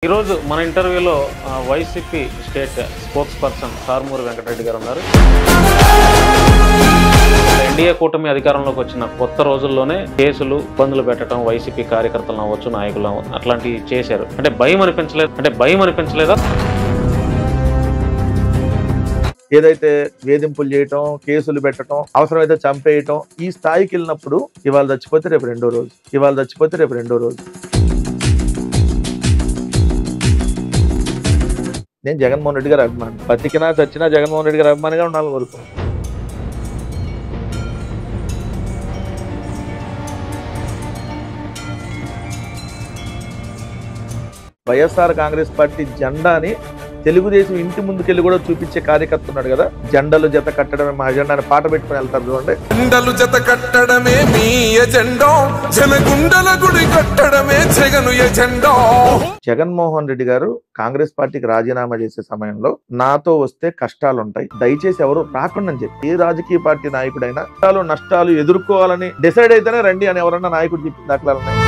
ఈరోజు మన ఇంటర్వ్యూలో YCP state spokes person Karumuri Venkata Reddy గారు ఉన్నారు. ఎన్డీఏ కూటమి అధికారంలోకి వచ్చిన కొత్త రోజుల్లోనే కేసులు ఇబ్బందులు పెట్టడం వైసీపీ కార్యకర్తలను అవ్వచ్చు, నాయకులు అట్లాంటివి చేశారు. అంటే భయం అనిపించలేదా? ఏదైతే వేధింపులు చేయటం, కేసులు పెట్టడం, అవసరమైతే చంపేయటం, ఈ స్థాయికి వెళ్ళినప్పుడు ఇవాళ చచ్చిపోతే రేపు రెండో రోజు నేను జగన్మోహన్ రెడ్డి గారి అభిమాని. బతికినా చచ్చినా జగన్మోహన్ రెడ్డి గారి అభిమానిగా ఉండాలని కోరుకున్నాను. వైఎస్ఆర్ కాంగ్రెస్ పార్టీ జెండాని తెలుగుదేశం ఇంటి ముందుకెళ్ళి కూడా చూపించే కార్యకర్త ఉన్నాడు కదా. జెండాలు జత కట్టడమే మా ఎజెండా అని పాట పెట్టుకుని వెళ్తారు చూడండి. జెండాలు జత కట్టడమే మీ ఎజెండా, జనగుండల గుడి కట్టడమే జగను ఎజెండా. జగన్మోహన్ రెడ్డి గారు కాంగ్రెస్ పార్టీకి రాజీనామా చేసే సమయంలో నాతో వస్తే కష్టాలు ఉంటాయి, దయచేసి ఎవరు రాకుండా అని చెప్పి ఏ రాజకీయ పార్టీ నాయకుడైనా నష్టాలు ఎదుర్కోవాలని డిసైడ్ అయితేనే రండి అని ఎవరన్నా నాయకుడు చెప్పిన దాఖలాలు ఉన్నాయి.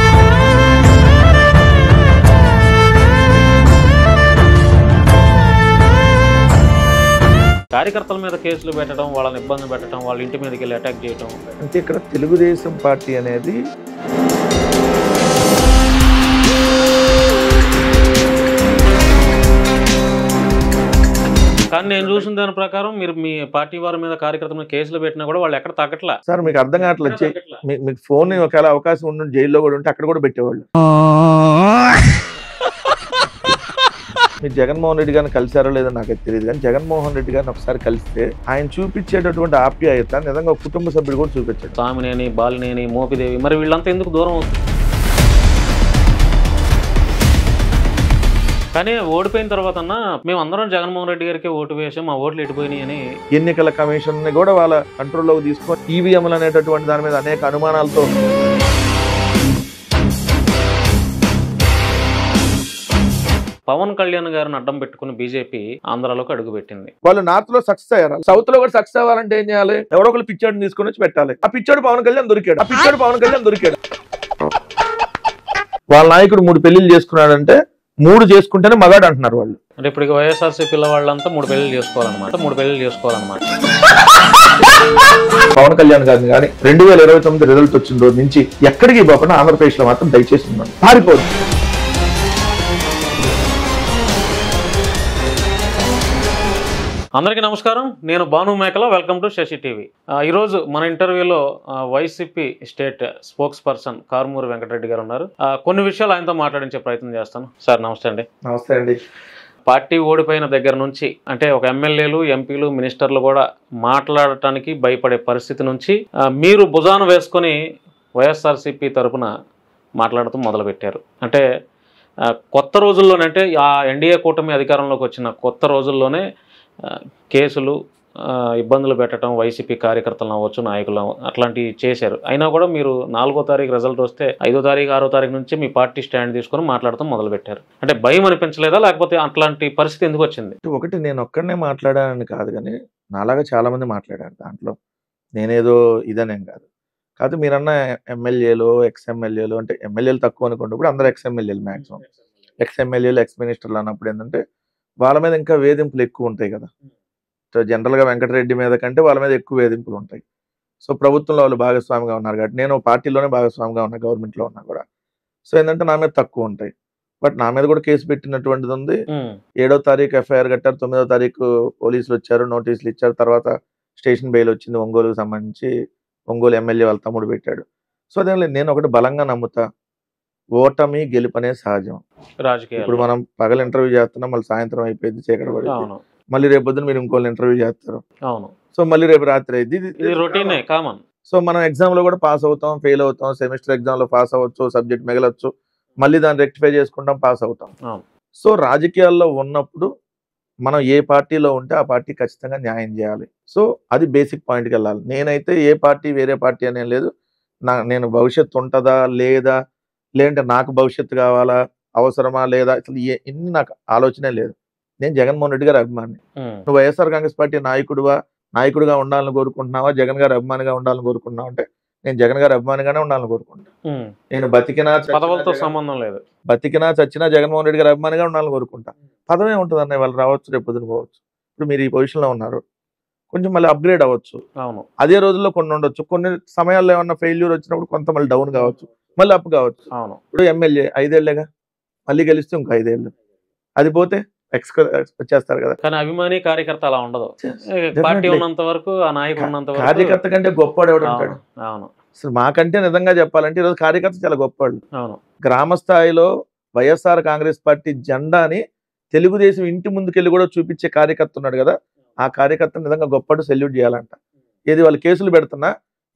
కార్యకర్తల మీద కేసులు పెట్టడం, వాళ్ళని ఇబ్బంది పెట్టడం, వాళ్ళ ఇంటి మీదకి వెళ్ళి అటాక్ చేయడం. అంటే ఇక్కడ తెలుగుదేశం పార్టీ అనేది కానీ నేను చూసిన దాని ప్రకారం మీరు మీ పార్టీ వారి మీద కార్యకర్తల మీద కేసులు పెట్టినా కూడా వాళ్ళు ఎక్కడ తగ్గట్లా. సార్ మీకు అర్థం కావట్లేదు. మీకు ఫోన్ ఒకవేళ అవకాశం ఉండి జైల్లో కూడా ఉంటే అక్కడ కూడా పెట్టేవాళ్ళు. మీరు జగన్మోహన్ రెడ్డి గారిని కలిసారో లేదో నాకైతే తెలియదు, కానీ జగన్మోహన్ రెడ్డి గారిని ఒకసారి కలిస్తే ఆయన చూపించేటటువంటి ఆప్యాయత నిజంగా కుటుంబ సభ్యుడు కూడా చూపించాడు. సామినేని, బాలినేని, మోపిదేవి, మరి వీళ్ళంతా ఎందుకు దూరం అవుతుంది? కానీ ఓడిపోయిన తర్వాత మేము అందరం జగన్మోహన్ రెడ్డి గారికి ఓటు వేసాం, మా ఓట్లు ఎడిపోయినాయి అని ఎన్నికల కమిషన్ ని కూడా వాళ్ళ కంట్రోల్లోకి తీసుకొని ఈవీఎంలు అనేటటువంటి దాని మీద అనేక అనుమానాలతో పవన్ కళ్యాణ్ గారిని అడ్డం పెట్టుకుని బీజేపీ ఆంధ్రాలోకి అడుగుపెట్టింది. వాళ్ళు నార్త్ లో సక్సెస్ అయ్యారు, సౌత్ లో కూడా సక్సెస్ అవ్వాలంటే ఏం చేయాలి? ఎవరో ఒకరు పిచ్చోడిని తీసుకొని వచ్చి పెట్టాలి. ఆ పిచ్చోడు పవన్ కళ్యాణ్ దొరికాడు. వాళ్ళ నాయకుడు 3 పెళ్లిళ్ళు చేసుకున్నాడంటే 3 చేసుకుంటేనే మగాడు అంటున్నారు వాళ్ళు. అంటే ఇప్పుడు వైఎస్ఆర్సీ పిల్లవాళ్ళంతా 3 పెళ్లిళ్ళు చేసుకోవాలన్నమాట. పవన్ కళ్యాణ్ గారిని కానీ 2029 రిజల్ట్ వచ్చిన రోజు నుంచి ఎక్కడికి పోకుండా ఆంధ్రప్రదేశ్ లో మాత్రం దయచేసి ఉన్నాడు, పారిపోదు. అందరికీ నమస్కారం, నేను Bhanu Mekala. Welcome to Sasi TV. ఈరోజు మన ఇంటర్వ్యూలో YCP state spokes person Karumuri Venkata Reddy గారు ఉన్నారు. కొన్ని విషయాలు ఆయనతో మాట్లాడించే ప్రయత్నం చేస్తాను. సార్ నమస్తే అండి. నమస్తే అండి. పార్టీ ఓడిపోయిన దగ్గర నుంచి అంటే ఒక ఎమ్మెల్యేలు, ఎంపీలు, మినిస్టర్లు కూడా మాట్లాడటానికి భయపడే పరిస్థితి నుంచి మీరు భుజాన వేసుకొని వైఎస్ఆర్సీపీ తరఫున మాట్లాడుతూ మొదలుపెట్టారు. అంటే కొత్త రోజుల్లోనే, అంటే ఆ ఎన్డీఏ కూటమి అధికారంలోకి వచ్చిన కొత్త రోజుల్లోనే కేసులు, ఇబ్బందులు పెట్టడం, వైసీపీ కార్యకర్తలను అవ్వచ్చు, నాయకులు అట్లాంటివి చేశారు. అయినా కూడా మీరు 4వ తారీఖు రిజల్ట్ వస్తే 5వ తారీఖు 6వ తారీఖు నుంచి మీ పార్టీ స్టాండ్ తీసుకొని మాట్లాడటం మొదలుపెట్టారు. అంటే భయం అనిపించలేదా, లేకపోతే అట్లాంటి పరిస్థితి ఎందుకు వచ్చింది? ఒకటి, నేను ఒక్కడనే మాట్లాడానని కాదు, కానీ నాలాగా చాలా మంది మాట్లాడారు. దాంట్లో నేనేదో ఇదనేం కాదు. కాదు, మీరన్న ఎమ్మెల్యేలు, ఎక్స్ఎమ్మెల్యేలు, అంటే ఎమ్మెల్యేలు తక్కువ అనుకోండి, ఇప్పుడు అందరూ ఎక్స్ఎమ్మెల్యేలు, మ్యాక్సిమం ఎక్స్ఎమ్మెల్యేలు, ఎక్స్ మినిస్టర్లు అన్నప్పుడు ఏంటంటే వాళ్ళ మీద ఇంకా వేధింపులు ఎక్కువ ఉంటాయి కదా. సో జనరల్గా వెంకటరెడ్డి మీద కంటే వాళ్ళ మీద ఎక్కువ వేధింపులు ఉంటాయి. సో ప్రభుత్వంలో వాళ్ళు భాగస్వామిగా ఉన్నారు కాబట్టి, నేను పార్టీలోనే భాగస్వామిగా ఉన్నా, గవర్నమెంట్లో ఉన్నా కూడా. సో ఏంటంటే నా మీద తక్కువ ఉంటాయి. బట్ నా మీద కూడా కేసు పెట్టినటువంటిది ఉంది. 7వ తారీఖు ఎఫ్ఐఆర్ కట్టారు, 9వ తారీఖు పోలీసులు వచ్చారు, నోటీసులు ఇచ్చారు. తర్వాత స్టేషన్ బెయిల్ వచ్చింది ఒంగోలుకు సంబంధించి. ఒంగోలు ఎమ్మెల్యే వాళ్ళ తమ్ముడు పెట్టాడు. సో అదే నేను ఒకటి బలంగా నమ్ముతా, ఓటమి గెలుపనే సహజం. రాజకీయ ఇప్పుడు మనం పగలు ఇంటర్వ్యూ చేస్తున్నాం, మళ్ళీ సాయంత్రం అయిపోయింది, చీకటి పడి, మళ్ళీ రేపు పొద్దున మీరు ఇంకోళ్ళు ఇంటర్వ్యూ చేస్తారు, సో మళ్ళీ రేపు రాత్రి అయింది. ఇది రొటీనే, కామన్. సో మనం ఎగ్జామ్ లో కూడా పాస్ అవుతాం, ఫెయిల్ అవుతాం, సెమిస్టర్ ఎగ్జామ్ లో పాస్ అవ్వచ్చు, సబ్జెక్ట్ మిగలొచ్చు, మళ్ళీ దాన్ని రెక్టిఫై చేసుకుంటాం, పాస్ అవుతాం. సో రాజకీయాల్లో ఉన్నప్పుడు మనం ఏ పార్టీలో ఉంటే ఆ పార్టీ ఖచ్చితంగా న్యాయం చేయాలి. సో అది బేసిక్ పాయింట్కి వెళ్ళాలి. నేనైతే ఏ పార్టీ వేరే పార్టీ అనేం లేదు. నేను భవిష్యత్తు ఉంటుందా లేదా, లేదంటే నాకు భవిష్యత్తు కావాలా, అవసరమా లేదా, అసలు ఇన్ని నాకు ఆలోచనే లేదు. నేను జగన్మోహన్ రెడ్డి గారి అభిమాని. నువ్వు వైఎస్ఆర్ కాంగ్రెస్ పార్టీ నాయకుడుగా ఉండాలని కోరుకుంటున్నావా, జగన్ గారి అభిమానిగా ఉండాలని కోరుకుంటున్నావు అంటే నేను జగన్ గారి అభిమానిగానే ఉండాలని కోరుకుంటా. నేను బతికినా పదవులతో సంబంధం లేదు. బతికినా చచ్చినా జగన్మోహన్ రెడ్డి గారి అభిమానిగా ఉండాలని కోరుకుంటా. పదవే ఉంటుంది అన్నయ్య, వాళ్ళు రావచ్చు, రేపు పొద్దున పోవచ్చు. ఇప్పుడు మీరు ఈ పొజిషన్లో ఉన్నారు, కొంచెం మళ్ళీ అప్గ్రేడ్ అవ్వచ్చు. అవును, అదే రోజుల్లో కొన్ని ఉండొచ్చు, కొన్ని సమయాల్లో ఏమన్నా ఫెయిల్యూర్ వచ్చినప్పుడు కొంత మళ్ళీ డౌన్ కావచ్చు, మళ్ళీ అప్ కావచ్చు. అవును, ఇప్పుడు ఎమ్మెల్యే 5 ఏళ్లేగా, మళ్ళీ గెలిస్తే ఇంకో 5 ఏళ్ళు, అది పోతే వచ్చేస్తారు కదా. కానీ అభిమాని కార్యకర్త అలా ఉండదు. పార్టీ ఉన్నంత వరకు, ఆ నాయకుడు ఉన్నంత వరకు కార్యకర్త కంటే గొప్పవాడు ఎవడు ఉంటాడు? అవును, అసలు మాకంటే నిజంగా చెప్పాలంటే ఈరోజు కార్యకర్త చాలా గొప్పవాళ్ళు. అవును, గ్రామ స్థాయిలో వైఎస్ఆర్ కాంగ్రెస్ పార్టీ జెండాని తెలుగుదేశం ఇంటి ముందుకెళ్ళి కూడా చూపించే కార్యకర్త ఉన్నాడు కదా, ఆ కార్యకర్త నిజంగా గొప్పడు, సెల్యూట్ చేయాలంట. ఏది వాళ్ళు కేసులు పెడుతున్నా,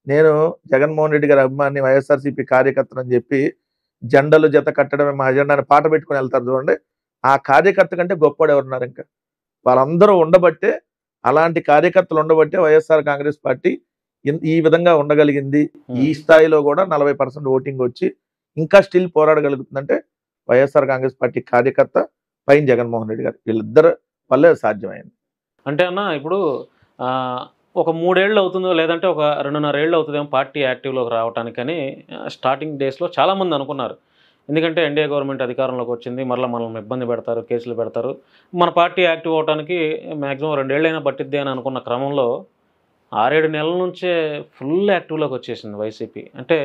నేను జగన్మోహన్ రెడ్డి గారి అభిమాని, వైఎస్ఆర్సీపీ కార్యకర్తను అని చెప్పి జెండాలు జత కట్టడమే మా జెండాని పాట పెట్టుకుని వెళ్తారు చూడండి, ఆ కార్యకర్త కంటే గొప్పవాడు ఎవరున్నారు? ఇంకా వాళ్ళందరూ ఉండబట్టే, అలాంటి కార్యకర్తలు ఉండబట్టే వైఎస్ఆర్ కాంగ్రెస్ పార్టీ ఈ విధంగా ఉండగలిగింది. ఈ స్థాయిలో కూడా 40% ఓటింగ్ వచ్చి ఇంకా స్టిల్ పోరాడగలుగుతుందంటే వైఎస్ఆర్ కాంగ్రెస్ పార్టీ కార్యకర్త పైన జగన్మోహన్ రెడ్డి గారు, వీళ్ళిద్దరు వల్లే సాధ్యమైంది. అంటే అన్న ఇప్పుడు ఒక 3 ఏళ్ళు అవుతుందో, లేదంటే ఒక 2.5 ఏళ్ళు అవుతుందేమో పార్టీ యాక్టివ్లోకి రావడానికని స్టార్టింగ్ డేస్లో చాలామంది అనుకున్నారు. ఎందుకంటే ఎన్డీఏ గవర్నమెంట్ అధికారంలోకి వచ్చింది, మరలా మనల్ని ఇబ్బంది పెడతారు, కేసులు పెడతారు, మన పార్టీ యాక్టివ్ అవడానికి మ్యాక్సిమం 2 ఏళ్ళైనా పట్టిద్ది అని అనుకున్న క్రమంలో 6-7 నెలల నుంచే ఫుల్ యాక్టివ్లోకి వచ్చేసింది వైసీపీ. అంటే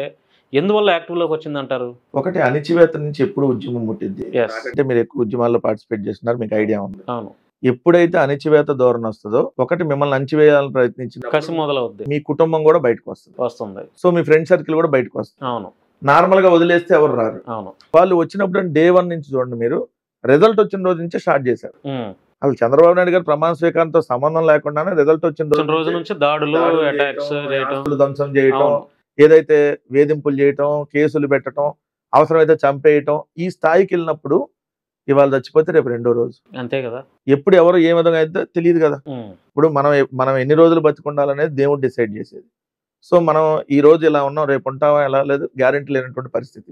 ఎందువల్ల యాక్టివ్లోకి వచ్చింది అంటారు? ఒకటి, అణిచివేత నుంచి ఎప్పుడు ఉద్యమం ముట్టింది. అంటే మీరు ఎక్కువ ఉద్యమాల్లో పార్టిసిపేట్ చేస్తున్నారు, మీకు ఐడియా ఉంది. అవును, ఎప్పుడైతే అణిచివేత ధోరణి వస్తుందో, ఒకటి మిమ్మల్ని అణిచివేయాలని ప్రయత్నించిన కసి మొదలవుద్ది, మీ కుటుంబం కూడా బయటకు వస్తుంది. సో మీ ఫ్రెండ్ సర్కిల్ కూడా బయటకు వస్తుంది. అవును, నార్మల్ గా వదిలేస్తే ఎవరు రారు. అవును, వాళ్ళు వచ్చినప్పుడు డే 1 నుంచి చూడండి, మీరు రిజల్ట్ వచ్చిన రోజు నుంచే స్టార్ట్ చేశారు. అసలు చంద్రబాబు నాయుడు గారు ప్రమాణ స్వీకారంతో సంబంధం లేకుండానే రిజల్ట్ వచ్చిన రోజు నుంచి దాడులు, అటాక్స్ చేయడం, ధ్వంసం చేయటం, ఏదైతే వేధింపులు చేయటం, కేసులు పెట్టడం, అవసరమైతే చంపేయటం, ఈ స్థాయికి వెళ్ళినప్పుడు ఇవాళ చచ్చిపోతే రేపు 2వ రోజు. అంతే కదా. ఎప్పుడు ఎవరు ఏ విధంగా అయితే తెలియదు కదా. ఇప్పుడు మనం ఎన్ని రోజులు బతికుండాలనేది దేవుడు డిసైడ్ చేసేది. సో మనం ఈ రోజు ఇలా ఉన్నాం, రేపు ఉంటామా ఎలా లేదు గ్యారెంటీ లేనటువంటి పరిస్థితి.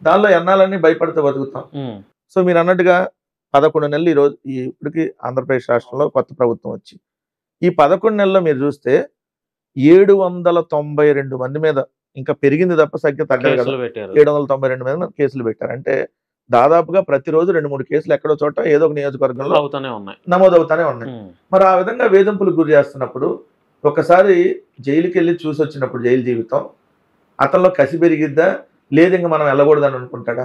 దానిలో ఎన్నాలన్నీ భయపడితే బతుకుతాం. సో మీరు అన్నట్టుగా 11 నెలలు ఈ రోజు ఇప్పటికి ఆంధ్రప్రదేశ్ రాష్ట్రంలో కొత్త ప్రభుత్వం వచ్చి ఈ 11 నెలల్లో మీరు చూస్తే 792 మంది మీద, ఇంకా పెరిగింది తప్ప సంఖ్య తగ్గలేదు కదా, 792 మంది కేసులు పెట్టారు. అంటే దాదాపుగా ప్రతిరోజు 2-3 కేసులు ఎక్కడో చోట ఏదో ఒక నియోజకవర్గంలో నమోదవుతానే ఉన్నాయి. మరి ఆ విధంగా వేధింపులకు గురి చేస్తున్నప్పుడు ఒకసారి జైలుకి వెళ్ళి చూసి వచ్చినప్పుడు జైలు జీవితం అతనిలో కసి పెరిగిద్దా, లేదు ఇంకా మనం వెళ్ళకూడదని అనుకుంటాడా?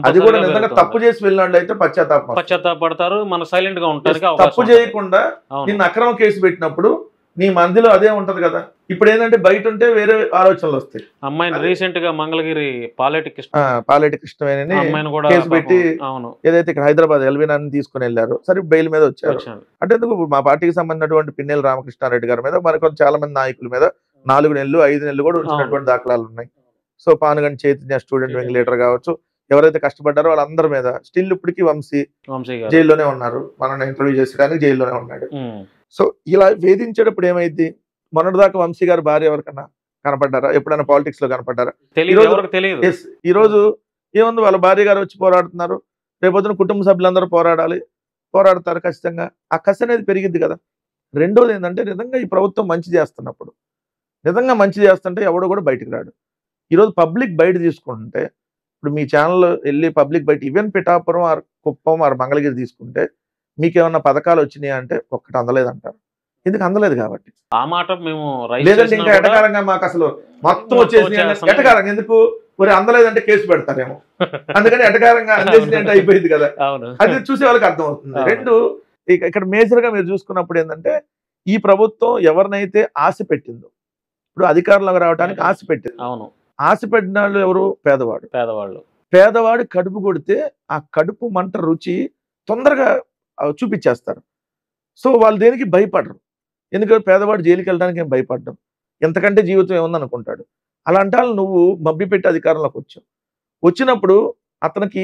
అది కూడా నిజంగా తప్పు చేసి వెళ్ళిన అయితే పశ్చాత్తాపడతారు, మన సైలెంట్ గా ఉంటారు. తప్పు చేయకుండా నిన్ను అక్రమ కేసు పెట్టినప్పుడు నీ మందిలో అదే ఉంటది కదా. ఇప్పుడు ఏంటంటే బయట ఉంటే వేరే ఆలోచనలు వస్తాయి. అమ్మాయిని రీసెంట్ గా మంగళగిరి పాలేటి కృష్ణవేణి కేసు పెట్టి ఏదైతే ఇక్కడ హైదరాబాద్ ఎల్వినాన్ని తీసుకుని వెళ్ళారు, సరే బెయిల్ మీద వచ్చారు. అంటే ఎందుకు మా పార్టీకి సంబంధించినటువంటి పిన్నెల రామకృష్ణారెడ్డి గారి మీద మరికొంత చాలా మంది నాయకుల మీద 4 నెలలు 5 నెలలు కూడా ఉంచినటువంటి దాఖలాలు ఉన్నాయి. So Panuganti Chaitanya student wing leader కావచ్చు, ఎవరైతే కష్టపడ్డారో వాళ్ళందరి మీద స్టిల్ ఇప్పటికీ వంశీ జైల్లోనే ఉన్నారు. మనం ఇంటర్వ్యూ చేసేదానికి జైల్లోనే ఉన్నాడు. సో ఇలా వేధించేటప్పుడు ఏమైంది? మొన్నటిదాకా వంశీ గారు భార్య ఎవరికన్నా కనపడ్డారా? ఎప్పుడైనా పాలిటిక్స్ లో కనపడ్డారా? ఈ రోజు ఏముంది, వాళ్ళ భార్య గారు వచ్చి పోరాడుతున్నారు, రేపొద్దున కుటుంబ సభ్యులందరూ పోరాడతారు ఖచ్చితంగా. ఆ కసి అనేది పెరిగిద్ది కదా. రెండోది ఏంటంటే నిజంగా ఈ ప్రభుత్వం మంచి చేస్తున్నప్పుడు, నిజంగా మంచి చేస్తుంటే ఎవడో కూడా బయటకు రాడు. ఈరోజు పబ్లిక్ బయట తీసుకుంటుంటే, ఇప్పుడు మీ ఛానల్ వెళ్ళి పబ్లిక్ బయట even Pithapuram or Kuppam or Mangalagiri తీసుకుంటే మీకేమన్నా పథకాలు వచ్చినాయి అంటే ఒక్కటి అందలేదంటారు. ఎందుకు అందలేదు కాబట్టి. ఆ మాట మేము లేదంటే ఇంకా ఎటకారంగా మాకు అసలు మొత్తం వచ్చేసి ఎటకారంగా ఎందుకు మరి అందలేదంటే కేసు పెడతారేమో, అందుకని ఎటకారంగా అందేసి అంటే అయిపోయింది కదా. అది చూసే వాళ్ళకి అర్థం అవుతుంది. రెండు, ఇక్కడ మేజర్ గా మీరు చూసుకున్నప్పుడు ఏంటంటే ఈ ప్రభుత్వం ఎవరినైతే ఆశ పెట్టిందో, ఇప్పుడు అధికారంలోకి రావడానికి ఆశ పెట్టింది. ఆశ పెట్టిన వాళ్ళు ఎవరు? పేదవాడు కడుపు కొడితే ఆ కడుపు మంట రుచి తొందరగా చూపించేస్తారు. సో వాళ్ళు దేనికి భయపడరు. ఎందుకంటే పేదవాడు జైలుకి వెళ్ళడానికి ఏం భయపడ్డం, ఎంతకంటే జీవితం ఏముంది అనుకుంటాడు. అలాంటి వాళ్ళు నువ్వు మభ్యపెట్టి అధికారంలోకి వచ్చినప్పుడు అతనికి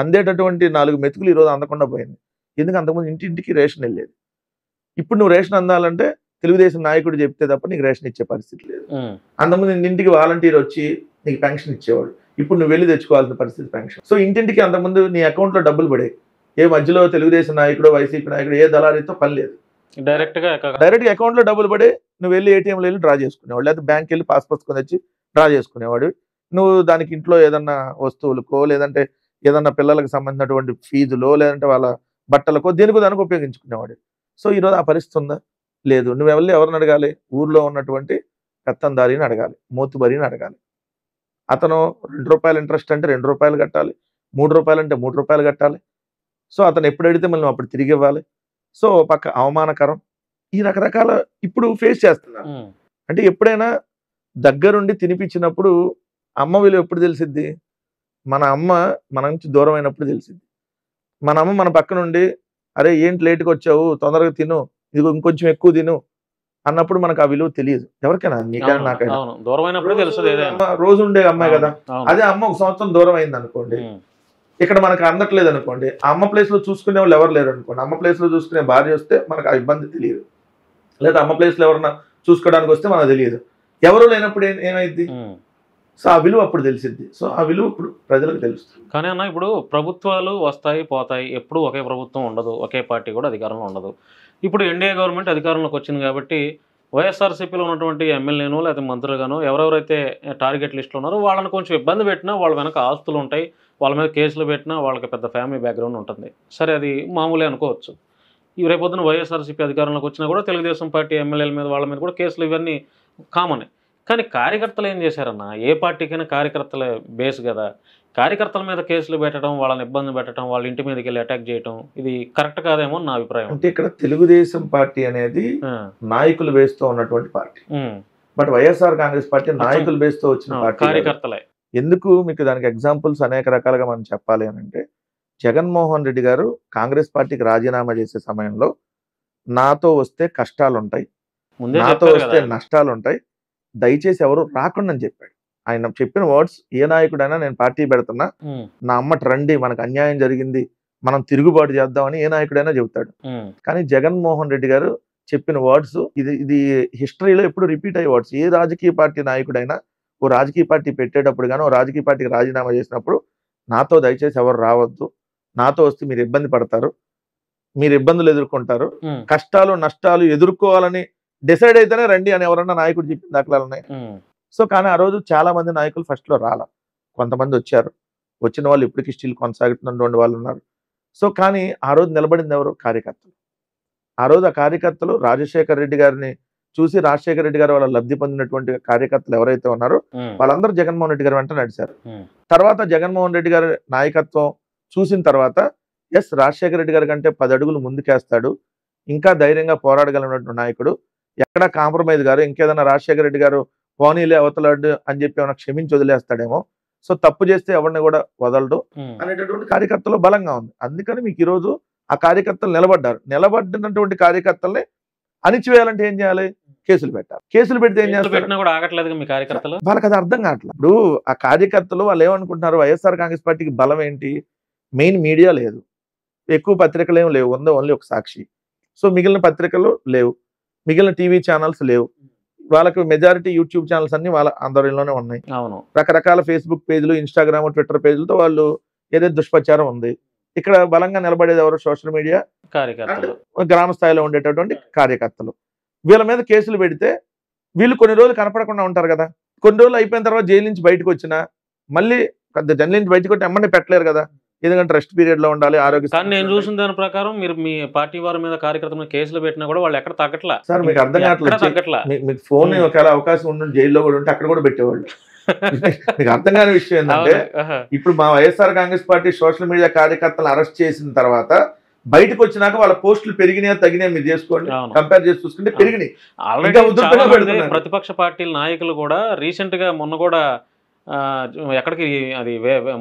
అందేటటువంటి 4 మెతుకులు ఈరోజు అందకుండా పోయింది. ఎందుకు? అంతకుముందు ఇంటింటికి రేషన్ వెళ్ళేది. ఇప్పుడు నువ్వు రేషన్ అందాలంటే తెలుగుదేశం నాయకుడు చెప్తే తప్ప నీకు రేషన్ ఇచ్చే పరిస్థితి లేదు. అంతకుముందు ఇంటింటికి వాలంటీర్ వచ్చి నీకు పెన్షన్ ఇచ్చేవాడు. ఇప్పుడు నువ్వు వెళ్ళి తెచ్చుకోవాల్సిన పరిస్థితి పెన్షన్. సో ఇంటింటికి అంతకుముందు నీ అకౌంట్లో డబ్బులు పడే, ఏ మధ్యలో తెలుగుదేశం నాయకుడు వైసీపీ నాయకుడు ఏ దళారీతో పని లేదు. డైరెక్ట్ గా అకౌంట్లో డబ్బులు పడే నువ్వు వెళ్ళి ఏటీఎంలో వెళ్ళి డ్రా చేసుకునేవాళ్ళు, లేదా బ్యాంక్ వెళ్ళి పాస్ పుస్తకం తెచ్చి డ్రా చేసుకునేవాడు. నువ్వు దానికి ఇంట్లో ఏదన్నా వస్తువులకో, లేదంటే ఏదన్నా పిల్లలకు సంబంధించినటువంటి ఫీజులో, లేదంటే వాళ్ళ బట్టలకో దేనికో దానికి ఉపయోగించుకునేవాడు. సో, ఈరోజు ఆ పరిస్థితి ఉందా? లేదు. నువ్వెళ్ళి ఎవరిని అడగాలి? ఊర్లో ఉన్నటువంటి పెత్తందారిని అడగాలి. మోతుబరిని అడగాలి. అతను రూ. 2 ఇంట్రెస్ట్ అంటే రూ. 2 కట్టాలి. రూ. 3 అంటే రూ. 3 కట్టాలి. సో, అతను ఎప్పుడు అడిగితే మళ్ళీ నువ్వు అప్పుడు తిరిగివ్వాలి. సో, ఓ పక్క అవమానకరం. ఈ రకరకాల ఇప్పుడు ఫేస్ చేస్తున్నారు. అంటే ఎప్పుడైనా దగ్గరుండి తినిపించినప్పుడు అమ్మ విలువ ఎప్పుడు తెలిసిద్ది? మన అమ్మ మన నుంచి దూరం అయినప్పుడు తెలిసిద్ది. మన అమ్మ మన పక్కనుండి, "అరే ఏంటి లేట్‌గా వచ్చావు? తొందరగా తిను. ఇదిగో ఇంకొంచెం ఎక్కువ తిను" అన్నప్పుడు మనకు ఆ విలువ తెలియదు. ఎవరికైనా నీకైనా నాకైనా. అవును. దూరమైనప్పుడు తెలుస్తది ఏదైనా. రోజు ఉండే అమ్మాయి కదా! అవును. అదే అమ్మ ఒక సంవత్సరం దూరం అయిందనుకోండి. హ్మ్. ఇక్కడ మనకు అందట్లేదు అనుకోండి. ఆ అమ్మ ప్లేస్‌లో చూసుకునే వాళ్ళు ఎవరు లేరు అనుకోండి. అమ్మ ప్లేస్‌లో చూసుకునే భార్య వస్తే మనకు ఆ ఇబ్బంది తెలియదు. లేదా అమ్మ ప్లేస్‌లో ఎవరన్నా చూసుకోవడానికి వస్తే మనకు తెలియదు. ఎవరు లేనప్పుడు ఏమైద్ది? సో, ఆ విలువ అప్పుడు తెలిసిద్ది. సో, ఆ విలువ ఇప్పుడు ప్రజలకు తెలుస్తుంది. కానీ అన్న ఇప్పుడు ప్రభుత్వాలు వస్తాయి, పోతాయి. ఎప్పుడూ ఒకే ప్రభుత్వం ఉండదు. ఒకే పార్టీ కూడా అధికారంలో ఉండదు. ఇప్పుడు ఎన్డీఏ గవర్నమెంట్ అధికారంలోకి వచ్చింది కాబట్టి వైఎస్ఆర్సీపీలో ఉన్నటువంటి ఎమ్మెల్యేనో లేకపోతే మంత్రులుగానో ఎవరెవరైతే టార్గెట్ లిస్టులో ఉన్నారో వాళ్ళని కొంచెం ఇబ్బంది పెట్టినా వాళ్ళ వెనక ఆస్తులు ఉంటాయి. వాళ్ళ మీద కేసులు పెట్టినా వాళ్ళకి పెద్ద ఫ్యామిలీ బ్యాక్గ్రౌండ్ ఉంటుంది. సరే అది మామూలే అనుకోవచ్చు. ఈ రేపొద్దున వైఎస్ఆర్సీపీ అధికారంలోకి వచ్చినా కూడా తెలుగుదేశం పార్టీ ఎమ్మెల్యేల మీద వాళ్ళ మీద కూడా కేసులు ఇవన్నీ కామనే. కానీ కార్యకర్తలు ఏం చేశారన్న? ఏ పార్టీకైనా కార్యకర్తలే బేస్ కదా! కార్యకర్తల మీద కేసులు పెట్టడం, వాళ్ళని ఇబ్బంది పెట్టడం, వాళ్ళ ఇంటి మీదకెళ్ళి అటాక్ చేయటం ఇది కరెక్ట్ కాదేమో అని నా అభిప్రాయం. అంటే ఇక్కడ తెలుగుదేశం పార్టీ అనేది నాయకులు బేస్‌తో ఉన్నటువంటి party. But YSR Congress party నాయకులు బేస్‌తో వచ్చిన పార్టీ. కార్యకర్తలే. ఎందుకు మీకు దానికి ఎగ్జాంపుల్స్ అనేక రకాలుగా మనం చెప్పాలి అనంటే, జగన్మోహన్ రెడ్డి గారు కాంగ్రెస్ పార్టీకి రాజీనామా చేసే సమయంలో నాతో వస్తే కష్టాలుంటాయి. ముందే నాతో చెప్పారు వస్తే కదా! నష్టాలుంటాయి. దయచేసి ఎవరు రాకండని చెప్పాడు. ఆయన చెప్పిన వర్డ్స్ ఏ నాయకుడైనా నేను పార్టీ పెడుతున్నా, నా అమ్మట రండి మనకు అన్యాయం జరిగింది, మనం తిరుగుబాటు చేద్దామని ఏ నాయకుడైనా చెబుతాడు. కానీ జగన్మోహన్ రెడ్డి గారు చెప్పిన వర్డ్స్ ఇది హిస్టరీలో ఎప్పుడు రిపీట్ అయ్యే వర్డ్స్. ఏ రాజకీయ పార్టీ నాయకుడైనా ఓ రాజకీయ పార్టీ పెట్టేటప్పుడు గాని, ఓ రాజకీయ పార్టీకి రాజీనామా చేసినప్పుడు నాతో దయచేసి ఎవరు రావద్దు. నాతో వస్తే మీరు ఇబ్బంది పడతారు. మీరు ఇబ్బందులు ఎదుర్కొంటారు. కష్టాలు, నష్టాలు ఎదుర్కోవాలని డిసైడ్ అయితేనే రండి అని ఎవరన్నా నాయకుడు చెప్పిన దాఖలాలున్నాయి. సో, కానీ ఆ రోజు చాలా మంది నాయకులు ఫస్ట్‌లో రాలా. కొంతమంది వచ్చారు. వచ్చిన వాళ్ళు ఇప్పటికి స్టిల్ కొనసాగుతున్నటువంటి వాళ్ళు ఉన్నారు. సో, కానీ ఆ రోజు నిలబడింది ఎవరు? కార్యకర్తలు. ఆ రోజు ఆ కార్యకర్తలు రాజశేఖర్ రెడ్డి గారిని చూసి రాజశేఖర్ రెడ్డి గారు వాళ్ళ లబ్ధి పొందినటువంటి కార్యకర్తలు ఎవరైతే ఉన్నారో వాళ్ళందరూ జగన్మోహన్ రెడ్డి గారి వెంట నడిచారు. తర్వాత జగన్మోహన్ రెడ్డి గారి నాయకత్వం చూసిన తర్వాత రాజశేఖర్ రెడ్డి గారి కంటే 10 అడుగులు ముందుకేస్తాడు. ఇంకా ధైర్యంగా పోరాడగలిగినటువంటి నాయకుడు. ఎక్కడా కాంప్రమైజ్ గారు. ఇంకేదైనా రాజశేఖర్ రెడ్డి గారు పోనీలే అవతలాడు అని చెప్పి ఏమైనా క్షమించి వదిలేస్తాడేమో. సో, తప్పు చేస్తే ఎవరిని కూడా వదలడు అనేటటువంటి కార్యకర్తలు బలంగా ఉంది. అందుకని మీకు ఈరోజు ఆ కార్యకర్తలు నిలబడ్డారు. నిలబడినటువంటి కార్యకర్తల్ని అణిచివేయాలంటే ఏం చేయాలి? కేసులు పెట్టాలి. కేసులు పెడితే ఏం చేస్తారు? వాళ్ళకి అది అర్థం కావట్లేదు. ఇప్పుడు ఆ కార్యకర్తలు వాళ్ళు ఏమనుకుంటున్నారు? వైఎస్ఆర్ కాంగ్రెస్ పార్టీకి బలం ఏంటి? మెయిన్ మీడియా లేదు. ఎక్కువ పత్రికలు ఏమి లేవు. ఓన్లీ ఒక సాక్షి. సో, మిగిలిన పత్రికలు లేవు. మిగిలిన టీవీ ఛానల్స్ లేవు. వాళ్ళకి మెజారిటీ యూట్యూబ్ ఛానల్స్ అన్ని వాళ్ళ ఆధ్వర్యంలోనే ఉన్నాయి. రకరకాల ఫేస్బుక్ పేజీలు, ఇన్స్టాగ్రామ్, ట్విట్టర్ పేజీలతో వాళ్ళు ఏదైతే దుష్ప్రచారం ఉంది. ఇక్కడ బలంగా నిలబడేది ఎవరు? సోషల్ మీడియా కార్యకర్తలు, గ్రామ స్థాయిలో ఉండేటటువంటి కార్యకర్తలు. వీళ్ళ మీద కేసులు పెడితే వీళ్ళు కొన్ని రోజులు కనపడకుండా ఉంటారు కదా. కొన్ని రోజులు అయిపోయిన తర్వాత జైలు నుంచి బయటకు వచ్చినా మళ్ళీ జైలు నుంచి బయటకు వచ్చి ఎమ్మని పెట్టలేరు కదా. ఎందుకంటే రెస్ట్ పీరియడ్ లో ఉండాలి. ఆరోగ్య. కానీ నేను చూసిన దాని ప్రకారం మీరు మీ పార్టీ వారి మీద కార్యకర్తల మీద కేసులు పెట్టినా కూడా వాళ్ళు ఎక్కడ తగ్గట్లా. సార్ మీకు అర్థం కావట్లేదు. మీకు ఫోన్ ఒకవేళ అవకాశం ఉండి జైల్లో కూడా ఉంటే అక్కడ కూడా పెట్టేవాళ్ళు. మీకు అర్థం కాని విషయం ఏంటంటే ఇప్పుడు మా YSR Congress party social media కార్యకర్తలను అరెస్ట్ చేసిన తర్వాత బయటకు వచ్చినాక వాళ్ళ పోస్టులు పెరిగినాయా తగినాయా మీరు చేసుకోండి. కంపేర్ చేసి చూసుకుంటే పెరిగినాయి. ప్రతిపక్ష పార్టీల నాయకులు కూడా రీసెంట్ గా మొన్న కూడా ఎక్కడికి అది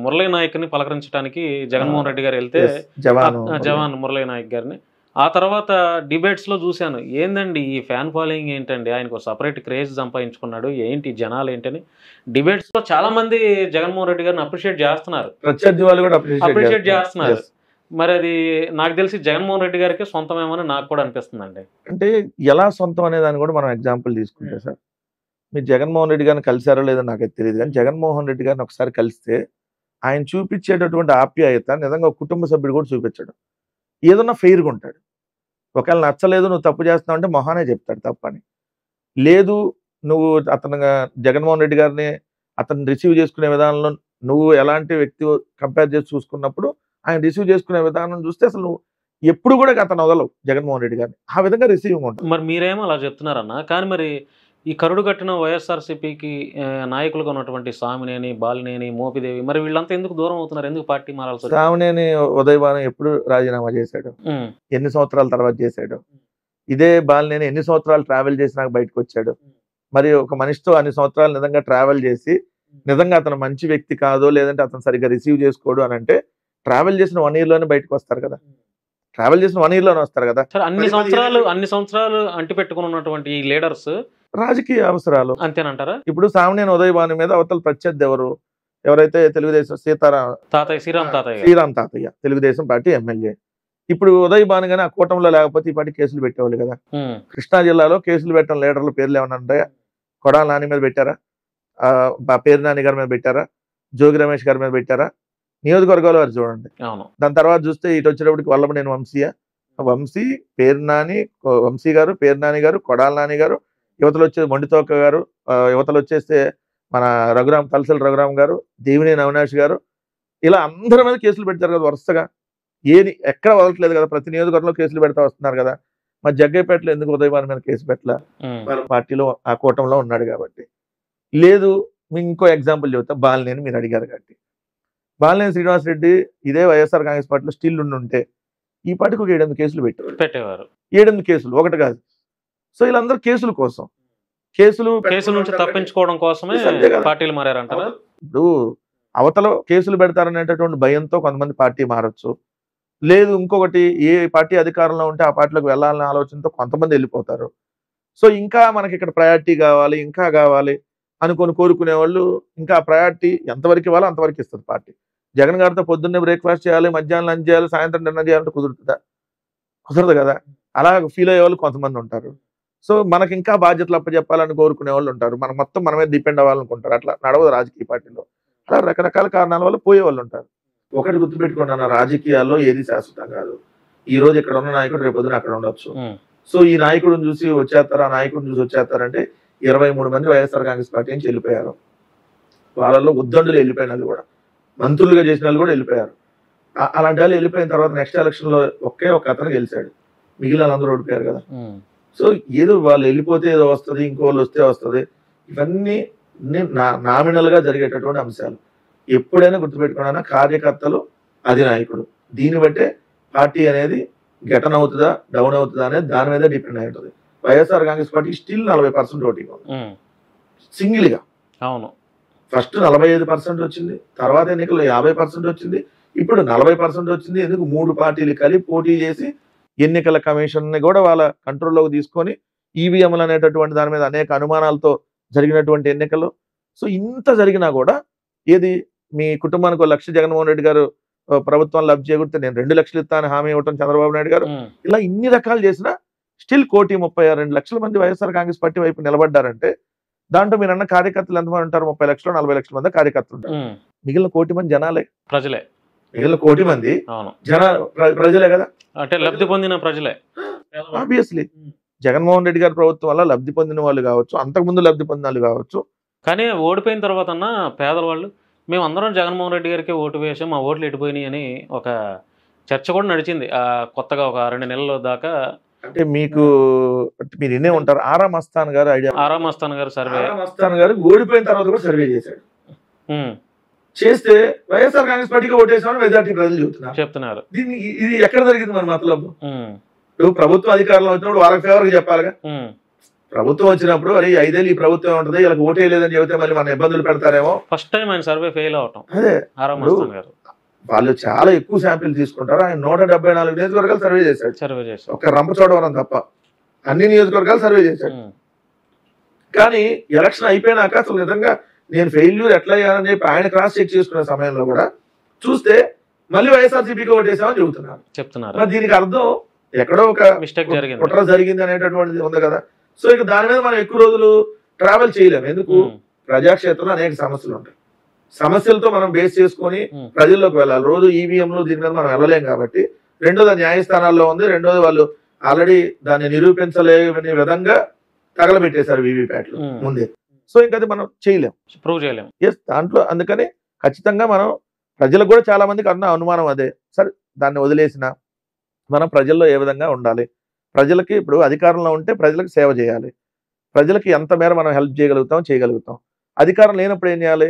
మురళీ నాయక్ని పలకరించడానికి జగన్మోహన్ రెడ్డి గారు వెళ్తే జవాన్ మురళీ నాయక్ గారిని ఆ తర్వాత డిబేట్స్ లో చూశాను. ఏందండి ఈ ఫ్యాన్ ఫాలోయింగ్ ఏంటండి, ఆయనకు సపరేట్ క్రేజ్ సంపాదించుకున్నాడు ఏంటి జనాలు ఏంటని డిబేట్స్ లో చాలా మంది జగన్మోహన్ రెడ్డి గారిని అప్రిషియేట్ చేస్తున్నారు. అప్రిషియేట్ చేస్తున్నారు. మరి అది నాకు తెలిసి జగన్మోహన్ రెడ్డి గారికి సొంతమేమని నాకు కూడా అనిపిస్తుందండి. అంటే ఎలా సొంతం అనే దాన్ని కూడా మనం ఎగ్జాంపుల్ తీసుకుంటే సార్, మీరు జగన్మోహన్ రెడ్డి గారిని కలిసారో లేదో నాకైతే తెలియదు. కానీ జగన్మోహన్ రెడ్డి గారిని ఒకసారి కలిస్తే ఆయన చూపించేటటువంటి ఆప్యాయత నిజంగా ఒక కుటుంబ సభ్యుడు కూడా చూపించాడు. ఏదన్నా ఫెయిర్గా ఉంటాడు. ఒకవేళ నచ్చలేదు నువ్వు తప్పు చేస్తున్నావు అంటే మొహానే చెప్తాడు తప్పని. లేదు నువ్వు అతను జగన్మోహన్ రెడ్డి గారిని అతను రిసీవ్ చేసుకునే విధానంలో నువ్వు ఎలాంటి వ్యక్తి కంపేర్ చేసి చూసుకున్నప్పుడు ఆయన రిసీవ్ చేసుకునే విధానం చూస్తే అసలు నువ్వు ఎప్పుడు కూడా అతను వదలవు జగన్మోహన్ రెడ్డి గారిని. ఆ విధంగా రిసీవింగ్ ఉంటుంది. మరి మీరేమో అలా చెప్తున్నారన్న, కానీ మరి ఈ కరుడు కట్టిన వైఎస్ఆర్సీపీకి నాయకులుగా ఉన్నటువంటి సామినేని, బాలినేని, మోపిదేవి మరి వీళ్ళంతా ఎందుకు దూరం అవుతున్నారు? ఎందుకు పార్టీ మారాల్సి వచ్చింది? సామినేని ఉదయభాను ఎప్పుడు రాజీనామా చేశాడు? ఎన్ని సంవత్సరాల తర్వాత చేశాడు? ఇదే బాలినేని ఎన్ని సంవత్సరాలు ట్రావెల్ చేసి నాకు బయటకు వచ్చాడు? మరి ఒక మనిషితో అన్ని సంవత్సరాలు నిజంగా ట్రావెల్ చేసి నిజంగా అతను మంచి వ్యక్తి కాదో లేదంటే అతను సరిగ్గా రిసీవ్ చేసుకోడు అని అంటే ట్రావెల్ చేసిన 1 year లోనే బయటకు వస్తారు కదా. ట్రావెల్ చేసిన 1 year లోనే వస్తారు కదా. అన్ని సంవత్సరాలు అంటి పెట్టుకుని ఉన్నటువంటి ఈ లీడర్స్ రాజకీయ అవసరాలు అంతేనంటారా? ఇప్పుడు సామినేని ఉదయభాను మీద అవతల ప్రత్యర్థి ఎవరైతే తెలుగుదేశం శ్రీరామ్ తాతయ్య తెలుగుదేశం పార్టీ ఎమ్మెల్యే. ఇప్పుడు ఉదయభాను గానీ ఆ కూటమిలో లేకపోతే ఈ పార్టీ కేసులు పెట్టేవాళ్ళు కదా. కృష్ణా జిల్లాలో కేసులు పెట్టిన లీడర్ల పేర్లు ఏమన్నా ఉంటాయా? కొడాల నాని మీద పెట్టారా? పేరు నాని గారి మీద పెట్టారా? జోగి రమేష్ గారి మీద పెట్టారా? నియోజకవర్గాలు వారు చూడండి. దాని తర్వాత చూస్తే ఇటు వచ్చేటప్పటికి వల్లభనేని వంశీ, పేరు నాని, వంశీ గారు, పేరు నాని గారు, కొడాల నాని గారు, యువతలు వచ్చేసి మొండితోక గారు, యువతలు వచ్చేస్తే మన తలసల రఘురామ్ గారు, దేవినేని అవినాష్ గారు, ఇలా అందరి మీద కేసులు పెడతారు కదా వరుసగా. ఎక్కడ వదలట్లేదు కదా, ప్రతి నియోజకవర్గంలో కేసులు పెడతా వస్తున్నారు కదా. మరి జగ్గైపేటలో ఎందుకు ఉదయభాను మీద కేసు పెట్టలా? వాళ్ళ పార్టీలో ఆ కూటమిలో ఉన్నాడు కాబట్టి. లేదు, మీకు ఇంకో ఎగ్జాంపుల్ చెబుతా. బాలినేని మీరు అడిగారు కాబట్టి బాలినేని శ్రీనివాసరెడ్డి ఇదే వైఎస్ఆర్ కాంగ్రెస్ పార్టీలో స్టిల్ ఉంటే ఈ పార్టీకి ఒక 7-8 కేసులు పెట్టేవారు. 7-8 కేసులు, ఒకటి కాదు. సో వీళ్ళందరూ కేసుల కోసం కేసుల నుంచి తప్పించుకోవడం కోసమే పార్టీలు మారారంటారా? ఇప్పుడు అవతల కేసులు పెడతారనేటటువంటి భయంతో కొంతమంది పార్టీ మారచ్చు. లేదు, ఇంకొకటి ఏ పార్టీ అధికారంలో ఉంటే ఆ పార్టీలోకి వెళ్ళాలనే ఆలోచనతో కొంతమంది వెళ్ళిపోతారు. సో ఇంకా మనకి ఇక్కడ ప్రయారిటీ కావాలి, ఇంకా కావాలి అనుకొని కోరుకునే వాళ్ళు ఇంకా ప్రయారిటీ ఎంతవరకు ఇవ్వాలో అంతవరకు ఇస్తుంది పార్టీ. జగన్ గారితో పొద్దున్నే బ్రేక్ఫాస్ట్ చేయాలి, మధ్యాహ్నం లంచ్ చేయాలి, సాయంత్రం డిన్నర్ చేయాలంటే కుదురుతుందా? కుదరదు కదా. అలా ఫీల్ అయ్యే వాళ్ళు కొంతమంది ఉంటారు. సో మనకి ఇంకా బాధ్యతలు అప్పచెప్పాలని కోరుకునే వాళ్ళు ఉంటారు. మనం మొత్తం మనమే డిపెండ్ అవ్వాలనుకుంటారు. అట్లా నడవదు రాజకీయ పార్టీలో. అలా రకరకాల కారణాల వల్ల పోయే వాళ్ళు ఉంటారు. ఒకటి గుర్తుపెట్టుకున్నాను, రాజకీయాల్లో ఏది శాశ్వతం కాదు. ఈ రోజు ఇక్కడ ఉన్న నాయకుడు రేపు పొద్దున అక్కడ ఉండొచ్చు. సో ఈ నాయకుడిని చూసి వచ్చేస్తారు, ఆ నాయకుడిని చూసి వచ్చేస్తారంటే 23 మంది వైఎస్ఆర్ కాంగ్రెస్ పార్టీ నుంచి వెళ్ళిపోయారు. వాళ్ళలో ఉద్దండులు వెళ్ళిపోయిన వాళ్ళు కూడా, మంత్రులుగా చేసిన వాళ్ళు కూడా వెళ్ళిపోయారు. అలాంటి వాళ్ళు వెళ్ళిపోయిన తర్వాత నెక్స్ట్ ఎలక్షన్ లో ఒకే ఒక అతను గెలిచాడు, మిగిలిన అందరూ ఓడిపోయారు కదా. సో ఏదో వాళ్ళు వెళ్ళిపోతే ఏదో వస్తుంది, ఇంకోళ్ళు వస్తే వస్తుంది. ఇవన్నీ నామినల్ గా జరిగేటటువంటి అంశాలు. ఎప్పుడైనా గుర్తుపెట్టుకున్నా కార్యకర్తలు అధినాయకుడు, దీన్ని బట్టే పార్టీ అనేది గెటన్ అవుతుందా డౌన్ అవుతుందా అనేది దాని మీద డిపెండ్ అయి ఉంటుంది. YSR Congress party still 40% voting ఉంది సింగిల్ గా. అవును, ఫస్ట్ 45% వచ్చింది, తర్వాత ఎన్నికల్లో 50% వచ్చింది, ఇప్పుడు 40% వచ్చింది. ఎందుకు? 3 పార్టీలు కలిపి పోటీ చేసి ఎన్నికల కమిషన్ ని కూడా వాళ్ళ కంట్రోల్లోకి తీసుకొని ఈవీఎంలు అనేటటువంటి దాని మీద అనేక అనుమానాలతో జరిగినటువంటి ఎన్నికలు. సో ఇంత జరిగినా కూడా ఏది మీ కుటుంబానికి 1 లక్ష జగన్మోహన్ రెడ్డి గారు ప్రభుత్వం లబ్ధి చేకూరితే నేను 2 లక్షలు ఇస్తాను హామీ ఇవ్వటం చంద్రబాబు నాయుడు గారు, ఇలా ఇన్ని రకాలు చేసినా స్టిల్ 1,32,00,000 మంది వైఎస్ఆర్ కాంగ్రెస్ పార్టీ వైపు నిలబడ్డారంటే దాంట్లో మీరు అన్న కార్యకర్తలు ఎంతమంది ఉంటారు? 30 లక్షలు 40 లక్షల మంది కార్యకర్తలు ఉంటారు. మిగిలిన 1,000,000 మంది జనాలే, ప్రజలే. మిగిలిన 1,000,000 మంది ప్రజలే కదా, అంటే లబ్ధి పొందిన ప్రజలే. ఆబ్వియస్లీ జగన్మోహన్ రెడ్డి గారి ప్రభుత్వం వల్ల లబ్ధి పొందిన వాళ్ళు కావచ్చు, అంతకుముందు లబ్ధి పొందిన వాళ్ళు కావచ్చు. కానీ ఓడిపోయిన తర్వాత అన్న పేదవాళ్ళు మేము అందరం జగన్మోహన్ రెడ్డి గారికి ఓటు వేసాం, మా ఓట్లు ఎడిపోయినాయి అని ఒక చర్చ కూడా నడిచింది కొత్తగా ఒక 2 నెలల దాకా. అంటే మీరు వినే ఉంటారు, ఆరామ్ అస్థాన్ గారు ఐడియా, ఆరామ్ అస్థాన్ గారు సర్వే, అస్థాన్ గారు ఓడిపోయిన తర్వాత కూడా సర్వే చేశాడు. చేస్తే వైఎస్ఆర్ కాంగ్రెస్ పార్టీకి ఓటేసామని మెజార్టీ ప్రజలు చెప్తున్నారు. దీన్ని ఇది ఎక్కడ జరిగింది మరి మతలబు? ప్రభుత్వం అధికారంలో వచ్చినప్పుడు వాళ్ళకి ఫేవర్ గా చెప్పాలిగా. ప్రభుత్వం వచ్చినప్పుడు అరే 5 ఏళ్ళు ఈ ప్రభుత్వం ఉంటుంది, ఇలా ఓటే లేదని చెబితే మళ్ళీ మన ఇబ్బందులు పెడతారేమో. ఫస్ట్ టైం ఆయన సర్వే ఫెయిల్ అవటం. అదే ఆరామ్ అస్థాన్ గారు వాళ్ళు చాలా ఎక్కువ శాంపిల్ తీసుకుంటారు. ఆయన 174 నియోజకవర్గాలు సర్వే చేశాడు, ఒక రంపచోడవరం తప్ప అన్ని నియోజకవర్గాలు సర్వే చేశాడు. కానీ ఎలక్షన్ అయిపోయినాక అసలు నిజంగా నేను ఫెయిల్యూర్ ఎట్లా అయ్యానని చెప్పి ఆయన క్రాస్ చెక్ చేసుకునే సమయంలో కూడా చూస్తే మళ్ళీ వైఎస్ఆర్సీపీకి ఓటేసామని చెబుతున్నారు. మరి దీనికి అర్థం ఎక్కడో ఒక మిస్టేక్ కుట్ర జరిగింది అనేటటువంటిది ఉంది కదా. సో ఇక దాని మీద మనం ఎక్కువ రోజులు ట్రావెల్ చేయలేము. ఎందుకు? ప్రజాక్షేత్రంలో అనేక సమస్యలు ఉంటాయి. సమస్యలతో మనం బేస్ చేసుకొని ప్రజల్లోకి వెళ్ళాలి. రోజు ఈవీఎంలు దీని మీద మనం వెళ్ళలేం కాబట్టి, రెండోది న్యాయస్థానాల్లో ఉంది, రెండోది వాళ్ళు ఆల్రెడీ దాన్ని నిరూపించలేని విధంగా తగలబెట్టేశారు వీవీప్యాట్లు ముందే. సో ఇంకా అది మనం చేయలేం, ప్రూవ్ చేయలేం. ఎస్ దాంట్లో. అందుకని ఖచ్చితంగా మనం ప్రజలకు కూడా చాలా మందికి అన్న అనుమానం అదే. సరే దాన్ని వదిలేసిన మనం ప్రజల్లో ఏ విధంగా ఉండాలి, ప్రజలకి ఇప్పుడు అధికారంలో ఉంటే ప్రజలకు సేవ చేయాలి, ప్రజలకి ఎంత మేర మనం హెల్ప్ చేయగలుగుతాం. అధికారం లేనప్పుడు ఏం చేయాలి,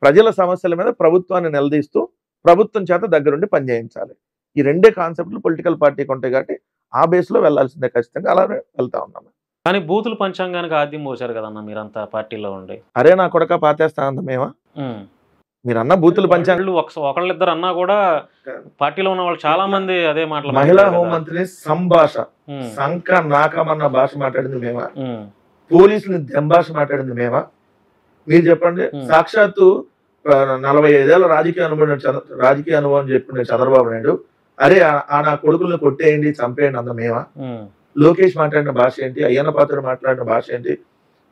ప్రజల సమస్యల మీద ప్రభుత్వాన్ని నిలదీస్తూ ప్రభుత్వం చేత దగ్గరుండి పనిచేయించాలి. ఈ రెండే కాన్సెప్ట్లు పొలిటికల్ పార్టీకి ఉంటాయి కాబట్టి ఆ బేస్లో వెళ్లాల్సిందే ఖచ్చితంగా. అలానే వెళ్తా ఉన్నాం. కానీ బూతులు పంచాంగానికి ఆద్యం పోసారు కదన్న మీరంతా పార్టీలో ఉండి. అరే నా కొడక పాతేస్తా అంద మేమా, మీరు అన్న బూతులు పంచాంగం ఒకళ్ళిద్దరు అన్నా కూడా పార్టీలో ఉన్న వాళ్ళు చాలా మంది అదే మాటలు. మహిళా హోంమంత్రిని సంభాష సంక నాకమన్న భాష మాట్లాడింది మేమా, పోలీసుని దెంభాష మాట్లాడింది మేమా? మీరు చెప్పండి. సాక్షాత్తు 45 ఏళ్ళ రాజకీయ అనుభవం చెప్పిన చంద్రబాబు నాయుడు అరే ఆ నా కొడుకులను కొట్టేయండి చంపేయండి అంద మేమా? లోకేష్ మాట్లాడిన భాష ఏంటి, అయ్యన్న పాత్రుడు మాట్లాడిన భాష ఏంటి,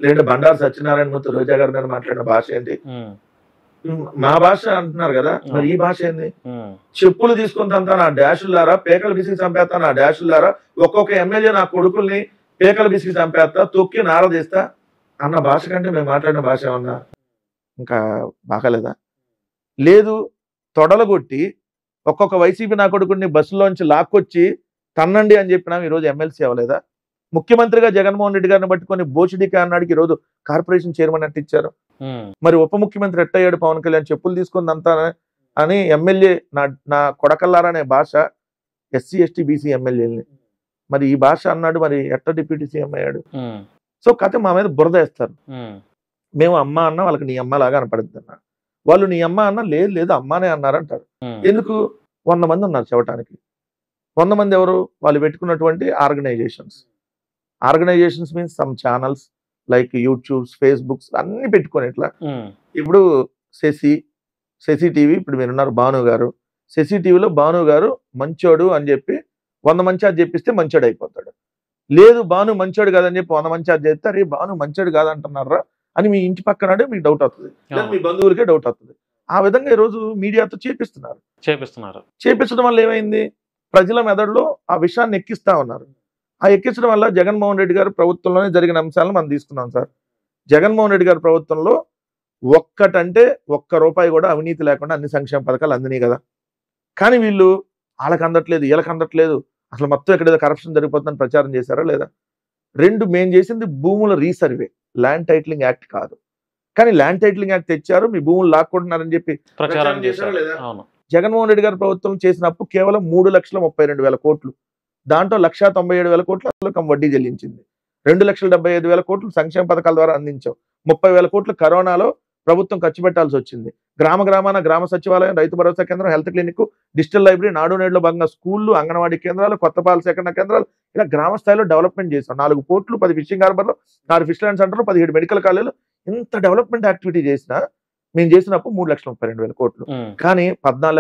లేదంటే బండారు సత్యనారాయణ మూర్తి రోజా గారి మీద మాట్లాడిన భాష ఏంటి? మా భాష అంటున్నారు కదా, మరి ఈ భాష ఏంది? చెప్పులు తీసుకుంటా నా డాషులారా, పేకలు బిసికి చంపేస్తా నా డాషులారా, ఒక్కొక్క ఎమ్మెల్యే నా కొడుకుల్ని పేకలు బిసికి చంపేస్తా, తొక్కి నారదీస్తా అన్న భాష కంటే మేము మాట్లాడిన భాష ఏమన్నా ఇంకా బాగాలేదా? లేదు, తొడలగొట్టి ఒక్కొక్క వైసీపీ నా కొడుకుని బస్సులోంచి లాక్కొచ్చి తన్నండి అని చెప్పినా ఈరోజు ఎమ్మెల్సీ అవ్వలేదా? ముఖ్యమంత్రిగా జగన్మోహన్ రెడ్డి గారిని పట్టుకొని బోచిడికా అన్నాడికి ఈరోజు కార్పొరేషన్ చైర్మన్ అంటే ఇచ్చారు. మరి ఉప ముఖ్యమంత్రి ఎట్టయ్యాడు పవన్ కళ్యాణ్, చెప్పులు తీసుకుందంతా అని ఎమ్మెల్యే నా కొడకల్లారా అనే భాష ఎస్సీ ఎస్టీ బీసీ ఎమ్మెల్యేని మరి ఈ భాష అన్నాడు, మరి ఎట్ట డిప్యూటీ సీఎం అయ్యాడు? సో కథ మా మీద బురద వేస్తారు. మేము అమ్మ అన్న వాళ్ళకి నీ అమ్మ లాగా అనపడుద్ది అన్న, వాళ్ళు నీ అమ్మ అన్న లేదు అమ్మానే అన్నారంటారు. ఎందుకు? 100 మంది ఉన్నారు చెప్పడానికి. 100 మంది ఎవరు? వాళ్ళు పెట్టుకున్నటువంటి organizations means some channels like YouTubes, Facebooks అన్ని పెట్టుకొని ఇట్లా. ఇప్పుడు శశి టీవీ, ఇప్పుడు మీరున్నారు భాను గారు, శశి టీవీలో భాను గారు మంచోడు అని చెప్పి 100 మంచి అది చెప్పిస్తే మంచోడు అయిపోతాడు. లేదు భాను మంచోడు కాదని చెప్పి 100 మంచి అది చెప్తే అరే భాను మంచోడు కాదంటున్నారా అని మీ ఇంటి పక్కన మీకు డౌట్ అవుతుంది, మీ బంధువులకే డౌట్ అవుతుంది. ఆ విధంగా ఈరోజు మీడియాతో చేపిస్తడం వల్ల ఏమైంది? ప్రజల మెదడులో ఆ విషయాన్ని ఎక్కిస్తా ఉన్నారు. ఆ ఎక్కించడం వల్ల జగన్మోహన్ రెడ్డి గారి ప్రభుత్వంలోనే జరిగిన అంశాలను మనం తీసుకున్నాం సార్. జగన్మోహన్ రెడ్డి గారి ప్రభుత్వంలో ఒక్క రూపాయి కూడా అవినీతి లేకుండా అన్ని సంక్షేమ పథకాలు అందినాయి కదా. కానీ వీళ్ళు వాళ్ళకి అందట్లేదు, వీళ్ళకి అందట్లేదు, అసలు మొత్తం ఎక్కడేదో కరప్షన్ జరిగిపోతుందని ప్రచారం చేశారా లేదా? 2 మేము చేసింది భూముల రీసర్వే, ల్యాండ్ టైటిలింగ్ యాక్ట్ కాదు. కానీ ల్యాండ్ టైటిలింగ్ యాక్ట్ తెచ్చారు, మీ భూములు లాక్కుంటున్నారని చెప్పి ప్రచారం చేశారా లేదా? జగన్మోహన్ రెడ్డి గారి ప్రభుత్వం చేసిన అప్పు కేవలం 3,32,000 కోట్లు. దాంట్లో 1,97,000 కోట్లు అసలు వడ్డీ చెల్లించింది. 2,75,000 కోట్లు సంక్షేమ పథకాల ద్వారా అందించాం. 30,000 కోట్లు కరోనాలో ప్రభుత్వం ఖర్చు పెట్టాల్సి వచ్చింది. గ్రామాన గ్రామ సచివాలయం, రైతు భరోసా కేంద్రం, హెల్త్ క్లినిక్, డిజిటల్ లైబ్రరీ, నాడు నేడులో భాగంగా స్కూళ్లు, అంగన్వాడీ కేంద్రాలు, కొత్త పాల సేకరణ కేంద్రాలు, ఇలా గ్రామ స్థాయిలో డెవలప్మెంట్ చేశాం. 4 పోర్ట్లు, 10 ఫిషింగ్ హార్బర్లు, 4 ఫిష్ ల్యాండ్ సెంటర్లు, 17 మెడికల్ కాలేజీలు, ఇంత డెవలప్మెంట్ యాక్టివిటీ చేసినా మేము చేసినప్పుడు 3,32,000 కోట్లు. కానీ 14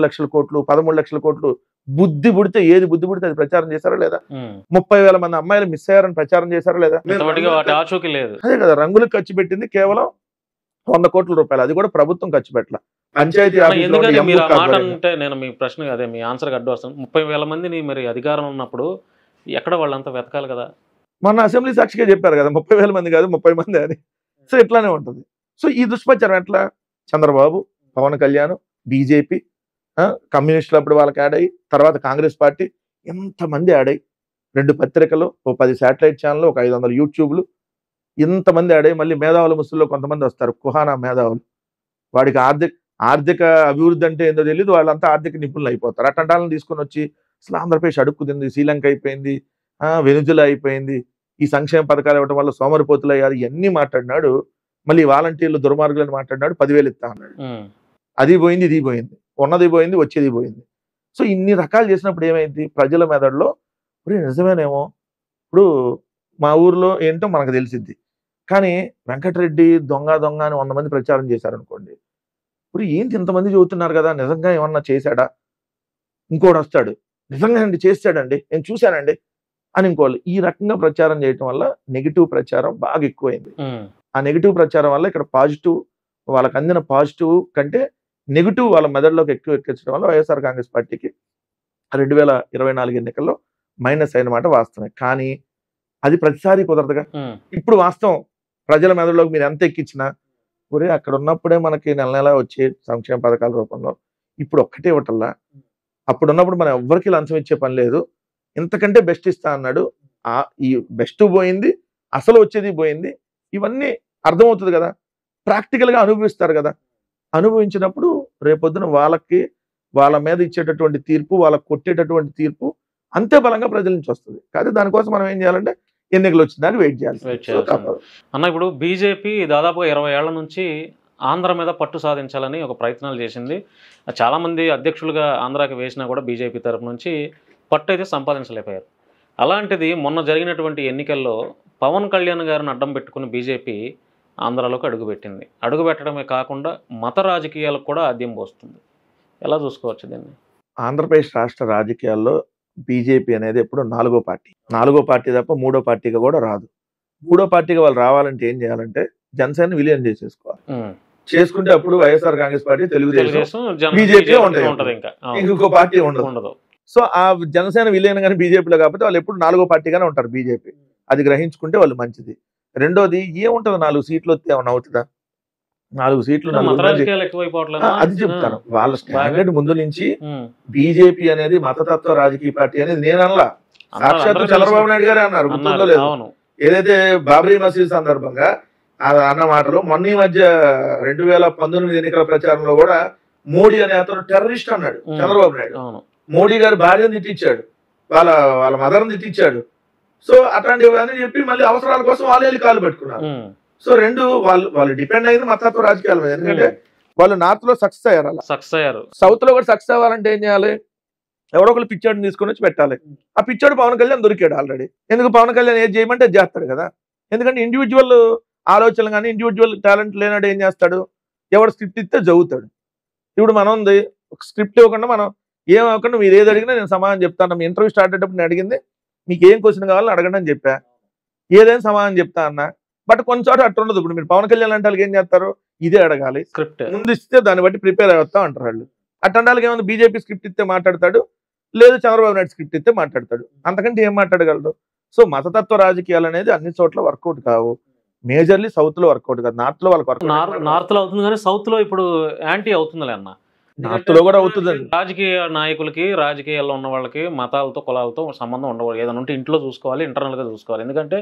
లక్షల కోట్లు, 13 లక్షల కోట్లు బుద్ధి పుడితే ఏది బుద్ధి పుడితే అది ప్రచారం చేశారా లేదా? 30,000 మంది అమ్మాయిలు మిస్ అయ్యారని ప్రచారం చేశారా లేదా? అదే కదా, రంగులకు ఖర్చు పెట్టింది కేవలం 100 కోట్ల రూపాయలు, అది కూడా ప్రభుత్వం ఖర్చు పెట్టాల. పంచాయతీ అంటే నేను మీ ప్రశ్న అదే మీ ఆన్సర్ అడ్డు వస్తాను. 30,000 మందిని మరి అధికారం ఉన్నప్పుడు ఎక్కడ వాళ్ళంతా వెతకాలి కదా. మొన్న అసెంబ్లీ సాక్షిగా చెప్పారు కదా 30,000 మంది కాదు 30 మంది అని. సో ఇట్లానే ఉంటుంది. సో ఈ దుష్ప్రచారం ఎట్లా? చంద్రబాబు, పవన్ కళ్యాణ్, బీజేపీ, కమ్యూనిస్టులు అప్పుడు వాళ్ళకి యాడ్ అయ్యి, తర్వాత కాంగ్రెస్ పార్టీ, ఎంతమంది యాడ్ అయ్యి, 2 పత్రికలు, 10 శాటిలైట్ ఛానల్, ఒక 500 యూట్యూబ్లు, ఇంతమంది యాడ్ అయ్యి, మళ్ళీ మేధావుల ముసుల్లో కొంతమంది వస్తారు, కుహానా మేధావులు. వాడికి ఆర్థిక అభివృద్ధి అంటే ఏందో తెలియదు, వాళ్ళంతా ఆర్థిక నిపుణులు అయిపోతారు. అట్లాంటి వాళ్ళని తీసుకొని వచ్చి అసలు ఆంధ్రప్రదేశ్ అడుక్కుతుంది, శ్రీలంక అయిపోయింది, వెనుజులా అయిపోయింది, ఈ సంక్షేమ పథకాలు ఇవ్వడం వల్ల సోమరిపోతులు అయ్యారు, ఇవన్నీ మాట్లాడినాడు. మళ్ళీ వాలంటీర్లు దుర్మార్గులని మాట్లాడినాడు, 10,000 ఇస్తా అన్నాడు. అది పోయింది, ఇది పోయింది, ఉన్నది పోయింది, వచ్చేది పోయింది. సో ఇన్ని రకాలు చేసినప్పుడు ఏమైంది? ప్రజల మెదడులో ఇప్పుడు నిజమేనేమో, ఇప్పుడు మా ఊర్లో ఏంటో మనకు తెలిసిద్ది, కానీ వెంకటరెడ్డి దొంగ అని 100 మంది ప్రచారం చేశారనుకోండి, ఇప్పుడు ఏంటి ఇంతమంది చెబుతున్నారు కదా, నిజంగా ఏమన్నా చేశాడా? ఇంకోటి వస్తాడు, నిజంగా అండి చేస్తాడండి, నేను చూశానండి అని ఇంకోళ్ళు. ఈ రకంగా ప్రచారం చేయటం వల్ల నెగిటివ్ ప్రచారం బాగా ఎక్కువైంది. ఆ నెగిటివ్ ప్రచారం వల్ల ఇక్కడ పాజిటివ్, వాళ్ళకి అందిన పాజిటివ్ కంటే నెగిటివ్ వాళ్ళ మెదడులోకి ఎక్కించడం వల్ల వైఎస్ఆర్ కాంగ్రెస్ పార్టీకి 2024 ఎన్నికల్లో మైనస్ అయిన మాట వాస్తవమే. కానీ అది ప్రతిసారి కుదరదుగా. ఇప్పుడు వాస్తవం ప్రజల మెదడులోకి మీరు ఎంత ఎక్కించినా ఒరే అక్కడ ఉన్నప్పుడే మనకి నెల నెల వచ్చే సంక్షేమ పథకాల రూపంలో ఇప్పుడు ఒక్కటే ఇవ్వటల్లా. అప్పుడు ఉన్నప్పుడు మనం ఎవ్వరికి లంచం ఇచ్చే పని లేదు, ఇంతకంటే బెస్ట్ ఇస్తా అన్నాడు. ఈ బెస్ట్ పోయింది, అసలు వచ్చేది పోయింది. ఇవన్నీ అర్థమవుతుంది కదా, ప్రాక్టికల్ గా అనుభవిస్తారు కదా. అనుభవించినప్పుడు రేపొద్దున వాళ్ళకి వాళ్ళ మీద ఇచ్చేటటువంటి తీర్పు, వాళ్ళకి కొట్టేటటువంటి తీర్పు అంతే బలంగా ప్రజల నుంచి వస్తుంది. కానీ దానికోసం మనం ఏం చేయాలంటే ఎన్నికలు వచ్చిందని వెయిట్ చేయాలి. అన్న ఇప్పుడు బీజేపీ దాదాపుగా 20 ఏళ్ల నుంచి ఆంధ్ర మీద పట్టు సాధించాలని ఒక ప్రయత్నాలు చేసింది. చాలామంది అధ్యక్షులుగా ఆంధ్రాకి వేసినా కూడా బీజేపీ తరపు నుంచి పట్టు అయితే సంపాదించలేకపోయారు. అలాంటిది మొన్న జరిగినటువంటి ఎన్నికల్లో పవన్ కళ్యాణ్ గారిని అడ్డం పెట్టుకుని బీజేపీ ఆంధ్రాలోకి అడుగుపెట్టింది. అడుగుపెట్టడమే కాకుండా మత రాజకీయాలకు కూడా ఆద్యం పోస్తుంది. ఎలా చూసుకోవచ్చు దీన్ని? ఆంధ్రప్రదేశ్ రాష్ట్ర రాజకీయాల్లో బీజేపీ అనేది ఎప్పుడు 4వ పార్టీ. 4వ పార్టీ తప్ప 3వ పార్టీగా కూడా రాదు. 3వ పార్టీగా వాళ్ళు రావాలంటే ఏం చేయాలంటే జనసేన విలీనం చేసేసుకోవాలి. చేసుకుంటే అప్పుడు వైఎస్ఆర్ కాంగ్రెస్ పార్టీ, తెలుగుదేశం, బీజేపీ ఉంటాయి, ఇంకొక పార్టీ ఉండదు. సో ఆ జనసేన విలీనం కానీ బీజేపీలో కాకపోతే వాళ్ళు ఎప్పుడు 4వ పార్టీగానే ఉంటారు బీజేపీ. అది గ్రహించుకుంటే వాళ్ళు మంచిది. రెండోది ఏముంటది, 4 సీట్లు వస్తే ఏమన్నా అవుతుందా? 4 సీట్లు అది చెప్తాను. వాళ్ళ స్టాండర్డ్ ముందు నుంచి బీజేపీ అనేది మతతత్వ రాజకీయ పార్టీ అనేది నేను అనలా, సాక్షాత్తు చంద్రబాబు నాయుడు గారే అన్నారు. గుర్తుందో లేదు, ఏదైతే బాబ్రీ మసీద్ సందర్భంగా అన్న మాటలు మొన్న ఈ మధ్య 2019 ఎన్నికల ప్రచారంలో కూడా మోడీ అనే అతను టెర్రరిస్ట్ అన్నాడు చంద్రబాబు నాయుడు. మోడీ గారు భార్యను తిట్టించాడు, వాళ్ళ మదర్ని తిట్టించాడు. సో అట్లాంటివన్నీ చెప్పి మళ్ళీ అవసరాల కోసం వాళ్ళు వెళ్ళి కాలు పెట్టుకున్నారు. సో వాళ్ళు డిపెండ్ అయింది మతత్వ రాజకీయాల మీద. ఎందుకంటే వాళ్ళు నార్త్ లో సక్సెస్ అయ్యారు, సౌత్ లో కూడా సక్సెస్ అవ్వాలంటే ఏం చేయాలి? ఎవరో ఒకరు పిచ్చాడు తీసుకొని వచ్చి పెట్టాలి. ఆ పిచ్చాడు పవన్ కళ్యాణ్ దొరికాడు ఆల్రెడీ. ఎందుకు పవన్ కళ్యాణ్ ఏది చేయమంటే అది చేస్తాడు కదా. ఎందుకంటే ఇండివిజువల్ ఆలోచనలు కానీ ఇండివిజువల్ టాలెంట్ లేనాడు ఏం చేస్తాడు? ఎవడు స్క్రిప్ట్ ఇస్తే చదువుతాడు. ఇప్పుడు మనం ఉంది ఒక స్క్రిప్ట్ ఇవ్వకుండా మనం ఏం అవ్వకుండా మీరు ఏది అడిగినా నేను సమాధానం చెప్తాను. మీ ఇంటర్వ్యూ స్టార్ట్ అయ్యేటప్పుడు నేను అడిగింది మీకు ఏం క్వశ్చన్ కావాలని అడగండి అని చెప్పా, ఏదైనా సమాధానం చెప్తా అన్నా. బట్ కొంచెం చోట అట్లా ఉండదు. ఇప్పుడు మీరు పవన్ కళ్యాణ్ అంటే వాళ్ళకి ఏం చేస్తారు? ఇదే అడగాలి, స్క్రిప్ట్ ముందు ఇస్తే దాన్ని బట్టి ప్రిపేర్ అవుతాం అంటారు వాళ్ళు. అట్లాంటి ఏమన్నా బీజేపీ స్క్రిప్ట్ ఇస్తే మాట్లాడతాడు, లేదు చంద్రబాబు నాయుడు స్క్రిప్ట్ ఇస్తే మాట్లాడతాడు. అంతకంటే ఏం మాట్లాడగలడు? సో మతతత్వ రాజకీయాలు అనేది అన్ని చోట్ల వర్కౌట్ కావు. మేజర్లీ సౌత్ లో వర్కౌట్ కాదు, నార్త్ లో వాళ్ళకి నార్త్ లో అవుతుంది కానీ సౌత్ లో ఇప్పుడు యాంటీ అవుతుందిలే అన్న. నార్త్ లో కూడా అవుతుంది. రాజకీయ నాయకులకి, రాజకీయాల్లో ఉన్న వాళ్ళకి మతాలతో కులాలతో సంబంధం ఉండకూడదు. ఏదైనా ఉంటే ఇంట్లో చూసుకోవాలి, ఇంటర్నల్ గా చూసుకోవాలి. ఎందుకంటే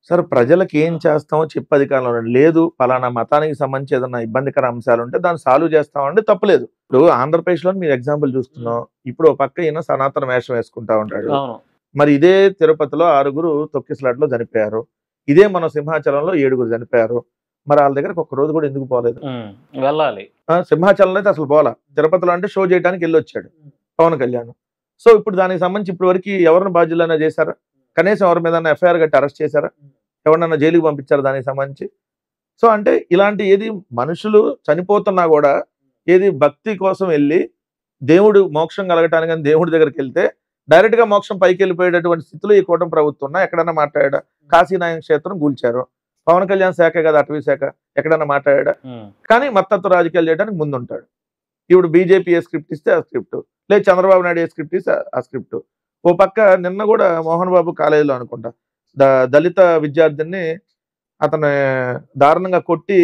సార్ ప్రజలకు ఏం చేస్తామో చెప్పే అధికారంలో లేదు. పలానా మతానికి సంబంధించి ఏదైనా ఇబ్బందికర అంశాలు ఉంటే దాన్ని సాల్వ్ చేస్తామంటే తప్పలేదు. ఇప్పుడు ఆంధ్రప్రదేశ్ లో మీరు ఎగ్జాంపుల్ చూస్తున్నాం. ఇప్పుడు ఒక పక్క ఈయన సనాతన వేషం వేసుకుంటా ఉంటాడు. మరి ఇదే తిరుపతిలో 6 తొక్కిసలాట్లో చనిపోయారు. ఇదే మన సింహాచలంలో 7 చనిపోయారు. మరి వాళ్ళ దగ్గరకు ఒక్క రోజు కూడా ఎందుకు పోలేదు? వెళ్ళాలి. సింహాచలంలో అయితే అసలు పోలా. తిరుపతిలో అంటే షో చేయడానికి వెళ్ళి వచ్చాడు పవన్ కళ్యాణ్. సో ఇప్పుడు దానికి సంబంధించి ఇప్పటి వరకు ఎవరిని బాధ్యులైనా చేశారా? కనీసం ఎవరి మీద ఎఫ్ఐఆర్ గట్టి అరెస్ట్ చేశారా? ఎవరినైనా జైలుకి పంపించారు దానికి సంబంధించి? సో అంటే ఇలాంటి ఏది మనుషులు చనిపోతున్నా కూడా ఏది భక్తి కోసం వెళ్ళి దేవుడు మోక్షం కలగటానికి అని దేవుడి దగ్గరికి వెళ్తే డైరెక్ట్ గా మోక్షం పైకి వెళ్ళిపోయేటటువంటి స్థితిలో ఈ కూటమి ప్రభుత్వం ఉన్నా ఎక్కడన్నా మాట్లాడా? కాశీనాయక క్షేత్రం కూల్చారు. పవన్ కళ్యాణ్ శాఖ కదా అటవీ శాఖ, ఎక్కడన్నా మాట్లాడా? కానీ మత్తత్వ రాజకీయాలు చేయడానికి ముందుంటాడు. ఇప్పుడు బీజేపీ ఏ స్క్రిప్ట్ ఇస్తే ఆ స్క్రిప్ట్, లేదు చంద్రబాబు నాయుడు ఏ స్క్రిప్ట్ ఇస్తే ఆ స్క్రిప్ట్. ఓ పక్క నిన్న కూడా మోహన్ బాబు కాలేజీలో అనుకుంటా దళిత విద్యార్థిని అతను దారుణంగా కొట్టి